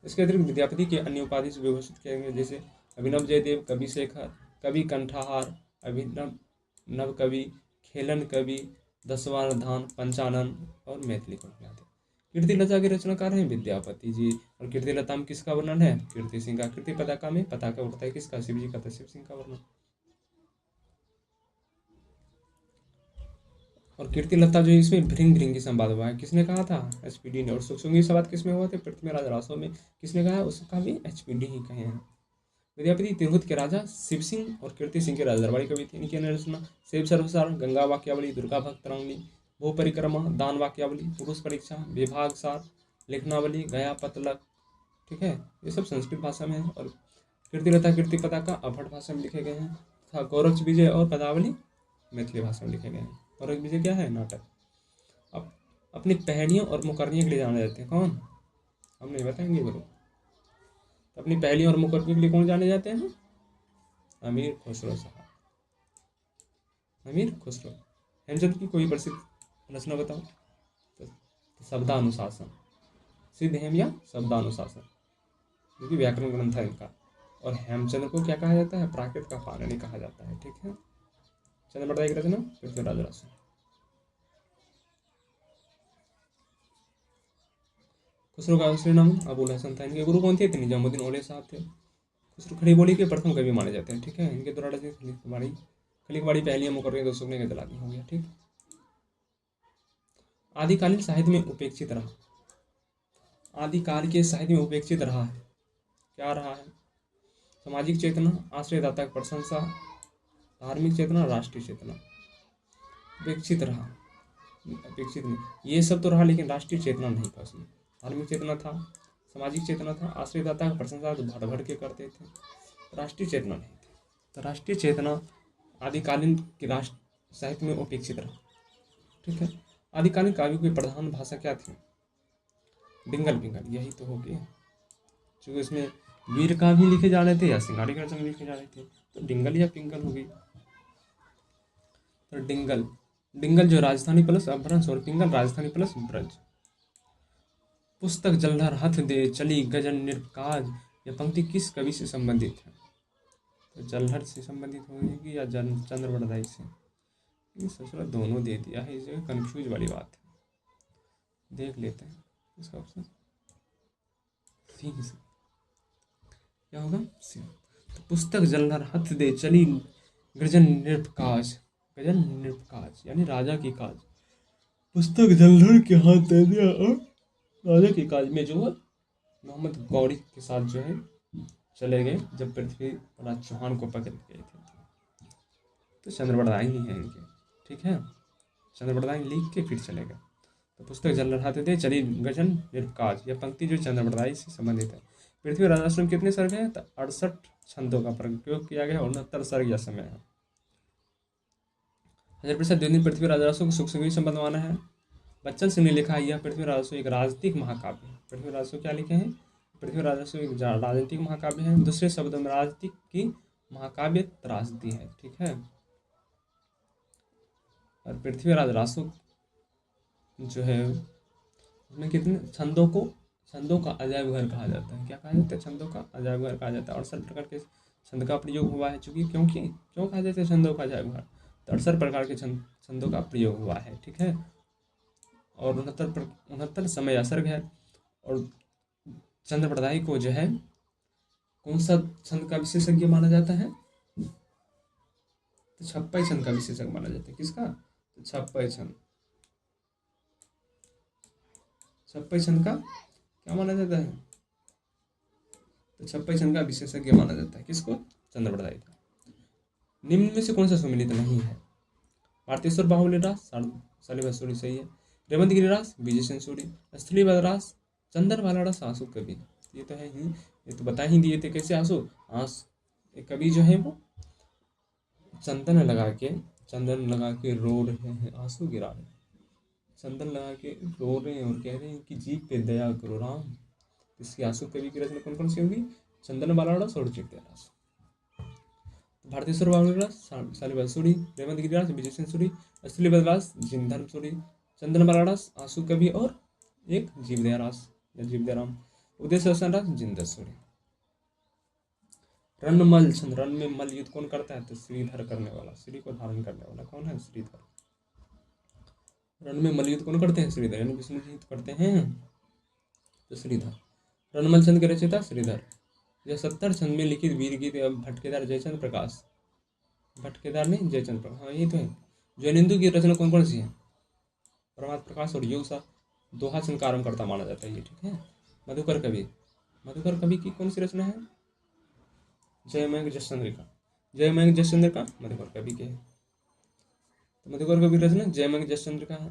इसके अतिरिक्त विद्यापति के अन्य उपाधि से विभूषित किए गए, जैसे अभिनव जयदेव, कवि शेखर, कवि कंठाहार, अभिनव नव कवि, खेलन कवि, दशवारधान, पंचानन और मैथिली को थे। कीर्तिलता के रचनाकार हैं विद्यापति जी। और कीर्तिलता में किसका वर्णन है, कीर्ति सिंह का। कीर्ति पताका में पताका उठता है किसका, शिव जी का, था शिव सिंह का वर्णन। और कीर्तिलता जो है इसमें भृंग भृंगी संवाद हुआ है, किसने कहा था, एचपीडी ने। और सुखसुंगी संवाद किसमें हुआ थे, पृथ्वीराज रासो में। किसने कहा, उसका भी एचपीडी ही कहे हैं। विद्यापति तिरहुत के राजा शिव सिंह और कीर्ति सिंह के राजा दरबारी कवि थे। इनकी अन्य रचना शैव सर्वसार, गंगा वाक्यावली, दुर्गा भक्त रंगनी, भू परिक्रमा, दान वाक्यावली, पुरुष परीक्षा, विभाग सार, लेखनावली, गया पतलक। ठीक है। ये सब संस्कृत भाषा में है। और कीर्तिलता कीर्ति पताका अभट भाषा में लिखे गए हैं तथा गौरक्ष विजय और पदावली मैथिली भाषा में लिखे गए हैं। गौरक्ष विजय क्या है, नाटक। अब अपनी पहेलियों और मुकरनियों के लिए जाने जाते हैं कौन, हम नहीं बताएंगे गुरु। तो अपनी पहेलियों और मुकरनियों के लिए कौन जाने जाते हैं, अमीर खुसरो साहब, अमीर खुसरो। हेमचंद की कोई प्रसिद्ध रचना बताओ, तो शब्दानुशासन, सिद्ध हेम या शब्दानुशासन, जो कि व्याकरण ग्रंथ है इनका। और हेमचंद्र को क्या कहा जाता है, प्राकृत का पाणिनि कहा जाता है। ठीक है। चंद्रप्रदाय की रचना पृथ्वीराज रासो। खुसरो का असली नाम अबुल हसन था। इनके गुरु कौन थे, निजामुद्दीन औलिया साहब थे। खुसरो खड़ी बोली के प्रथम कवि माने जाते हैं। ठीक है। इनके द्वारा रचित खलीकबाड़ी, पहेलियां, मुकर्रियां, दो सुखने, गजल आदि हो गया। ठीक। आदिकालीन साहित्य में उपेक्षित रहा, आदिकाल के साहित्य में उपेक्षित रहा है, क्या रहा है, सामाजिक चेतना, आश्रयदाता की प्रशंसा, धार्मिक चेतना, राष्ट्रीय चेतना। उपेक्षित रहा, अपेक्षित नहीं, ये सब तो रहा, लेकिन राष्ट्रीय चेतना नहीं था उसमें। धार्मिक चेतना था, सामाजिक चेतना था, आश्रयदाता की प्रशंसा तो भर भर के करते थे, राष्ट्रीय चेतना नहीं थी। तो राष्ट्रीय चेतना आदिकालीन के राष्ट्र साहित्य में उपेक्षित रहा। ठीक है। आदिकालीन काव्यों की प्रधान भाषा क्या थी, डिंगल पिंगल, यही तो हो गया। क्योंकि उसमें वीर का भी लिखे जा रहे थे या श्रृंगारिक रचना लिखे जा रहे थे, तो डिंगल या पिंगल हो गई। तो डिंगल, डिंगल जो राजधानी प्लस अपभ्रंश, और पिंगल राजधानी प्लस ब्रज। पुस्तक जलधर हथ दे चली गजन निर्काज, यह पंक्ति किस कवि से संबंधित है, तो जलधर से संबंधित होगी या चंद्रवरदाई से। ये ससुरा दोनों दे दिया है, इस जगह कन्फ्यूज वाली बात है। देख लेते हैं इसका ऑप्शन सी से क्या होगा, सी। तो पुस्तक जलधर हथ दे चली गजन निर्काज, गजन निर्काज यानी राजा की काज। पुस्तक जलधर के हाथ दे दिया और राजा की काज में जो है मोहम्मद गौरी के साथ जो है चले गए, जब पृथ्वीराज चौहान को पकड़ गए थे। तो चंद्रवरदाई ही है इनके। ठीक है। चंद्रवरदाई लिख के फिर चले गए। तो पुस्तक जलधर हाथ दे चली गजन निर्काज, यह पंक्ति जो चंद्रवरदाई से संबंधित है। पृथ्वीराज रासो में कितने सर्ग हैं? तो 68 छंदों का प्रयोग किया गया, 69 सर्ग या समय है। 1000 दिन पृथ्वीराज रासो को सुख सुखी संपन्न माना है। बच्चन सिंह ने लिखा है यह पृथ्वीराज रासो एक राजनीतिक महाकाव्य है। पृथ्वीराज रासो क्या लिखे हैं? पृथ्वीराज रासो एक राजनीतिक महाकाव्य है। दूसरे शब्दों में राजनीतिक की महाकाव्य त्रासदी है, ठीक है। और पृथ्वीराज रासो जो है उसमें कितने छंदों का अजायब घर कहा जाता है। क्या कहा जाता है? छंदों का अजायब घर कहा जाता है। 68 प्रकार के छंद का प्रयोग हुआ है। चूंकि क्यों कहा जाता है छंदों का अजायब घर? तो 68 प्रकार के छंदों का प्रयोग हुआ है, ठीक है। और 69 समय असर्ग है। और चंद्रप्रदायी को जो है कौन सा छंद का विशेषज्ञ माना जाता है? तो छप्पई छंद का विशेषज्ञ माना जाता है। किसका? तो छप्पई छंद का क्या माना जाता है? तो छप्पई छंद का विशेषज्ञ माना जाता है। किसको? चंद्रप्रदायी को। निम्न में से कौन सा सुमिलित नहीं है? भारतेश्वर बाहुल्य रास शालिवाहन सूरी सही है। रेवंत गिरिरास विजय सेन सूरी। स्थली बदरास चंदन वाला रास आंसू कवि। ये तो है ही, ये तो बता ही दिए थे कैसे आंसू। एक कवि जो है वो चंदन लगा के रो रहे हैं, आंसू गिरा रहे हैं। चंदन लगा के रो रहे हैं और कह रहे हैं कि जीव पे दया करो राम। इसकी आंसू कवि की रचना कौन कौन सी होगी? चंदन वाला रास और चित्त रास। भारतेश्वर बाहुल्य रास शालिवाहन सूरी। रेवंत गिरिरास विजय सेन सूरी। स्थली बदरास जिनधर्म सूरी। चंदन वाला रास आंसू कवि और एक जीवदया रास या जीवदया राम। उदय रास जिंदर सूरी। रणमल छंद, रण में मल युद्ध कौन करता है? तो श्रीधर करने वाला, श्री को धारण करने वाला कौन है? श्रीधर। रण में मल युद्ध कौन करते हैं? श्रीधर, यानी विष्णु जी युद्ध करते हैं तो श्रीधर। रणमल छंद के रचयिता श्रीधर। यह 70 छंद में लिखित वीर गीत भटकेदार जयचंद्र प्रकाश। भटकेदार नहीं, जयचंद्र प्रकाश, हाँ ये तो है। जैनेंदु की रचना कौन कौन सी है? प्रभात प्रकाश और योग सा दोहा छंद का आरंभ करता माना जाता है ये, ठीक है। मधुकर कवि की कौन सी रचना है? जयमंग जसचंद्र का मधुकर कवि के है। तो मधुकर कवि रचना जयमंग जसचंद्र का है।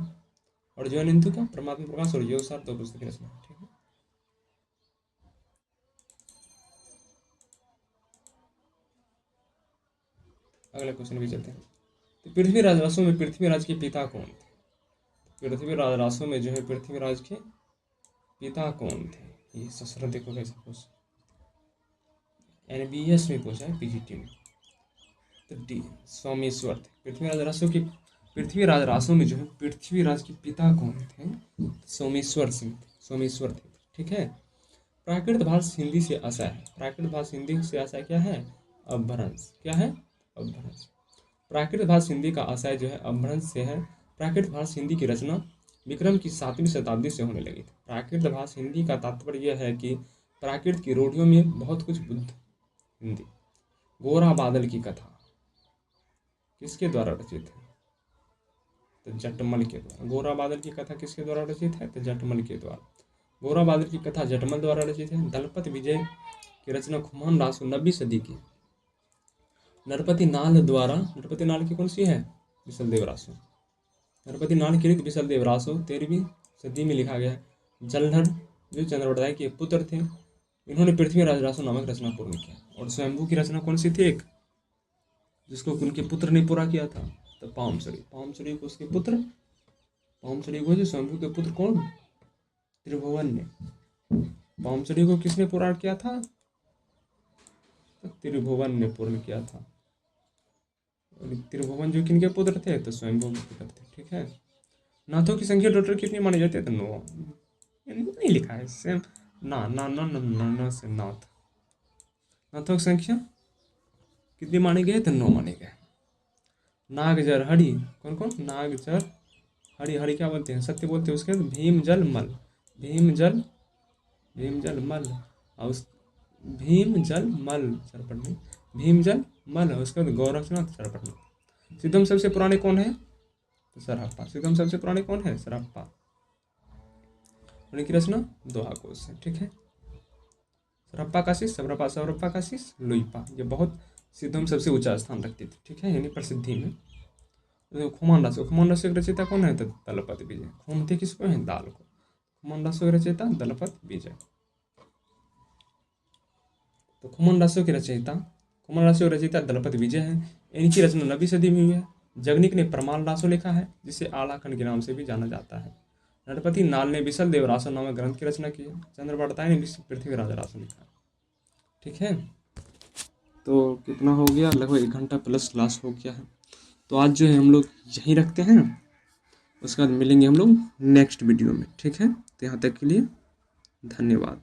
और जैनेंदु का परमात्मा प्रकाश और योग सार, दो पुस्तक की रचना है, ठीक है। अगला क्वेश्चन भी चलते हैं। तो पृथ्वीराज रासो में पृथ्वीराज के पिता कौन थे? पृथ्वीराज रासो में जो है पृथ्वीराज के पिता कौन थे? ये ससुर देखो कैसे पूछ, NBS में पूछा है, PGT में। तो डी सोमेश्वर थे। पृथ्वीराज रासो में जो है पृथ्वीराज के पिता कौन थे? सोमेश्वर थे, ठीक है। प्राकृत भाषा हिंदी से आशा है। प्राकृत भाषा हिंदी से आशा क्या है? अपभ्रंश। क्या है? अपभ्रंश। प्राकृत भाषा हिंदी का आशय जो है अपभ्रंश से है। प्राकृत भाषा हिंदी की रचना विक्रम की 7वीं शताब्दी से होने लगी थी। प्राकृत भाषा हिंदी का तात्पर्य यह है कि प्राकृत की रूढ़ियों में बहुत कुछ बुद्ध हिंदी। गोरा बादल की कथा किसके द्वारा रचित है? तो जटमल के द्वारा। गोरा बादल की कथा किसके द्वारा रचित है? तो जटमल के द्वारा। गोरा बादल की कथा जटमल द्वारा रचित है। दलपत विजय की रचना खुमान रासो 9वीं सदी की। नरपति नाल की कौन सी है? विशलदेव रासो। नरपति नाल की विशलदेव रासो 13वीं सदी में लिखा गया है। जलधर जो चंद्रप्रदाय के पुत्र थे, इन्होंने पृथ्वीराज रासो नामक रचना पूर्ण किया। और स्वयंभू की रचना कौन सी थी? एक जिसको उनके पुत्र ने पूरा किया था, तो पामसुरी को उसके पुत्र, पामसुरी को जो स्वयंभू के पुत्र कौन? त्रिभुवन ने। पामसुरी को किसने पूरा किया था? तो त्रिभुवन ने पूर्ण किया था। और त्रिभुवन जो किनके पुत्र थे? तो स्वयंभू के पुत्र थे, ठीक है। नाथों की संख्या टोटल कितनी मानी जाती है? तो 9 नहीं लिखा है सेम ना से नाथों की संख्या कितनी माने गए? तो 9 माने गए। नागजर हरि कौन कौन? नागजर हरि क्या बोलते हैं? सत्य बोलते हैं। उसके बाद भीम जल मल और भीम जल मल उसके बाद गोरखनाथ सरपटनाथ। सिद्धम सबसे पुराने कौन है? तो सरहप्पा। उनकी रचना दोहा कोश है, ठीक है। सरहप्पा का शीश लुइपा, ये बहुत सिद्धम सबसे ऊंचा स्थान रखती थी, ठीक है, यानी प्रसिद्धि में। तो खुमान रासो की रचयिता कौन है? तो दलपत विजय। घूमते किसको है? दाल को। खुमान रासो की रचयिता दलपत विजय। तो खुमन राशियों के रचयिता दलपति विजय हैं। इनकी रचना 9वीं सदी में हुई है। जगनिक ने प्रमाण रासो लिखा है, जिसे आलाखंड के नाम से भी जाना जाता है। नरपति नाल ने विशल देव रासो नामक ग्रंथ की रचना की है। चंद्रवर्ताय ने पृथ्वीराज रासो लिखा है। ठीक है, तो कितना हो गया, लगभग 1 घंटा प्लस क्लास हो गया है। तो आज जो है हम लोग यहीं रखते हैं, उसके बाद मिलेंगे हम लोग नेक्स्ट वीडियो में। ठीक है, तो यहाँ तक के लिए धन्यवाद।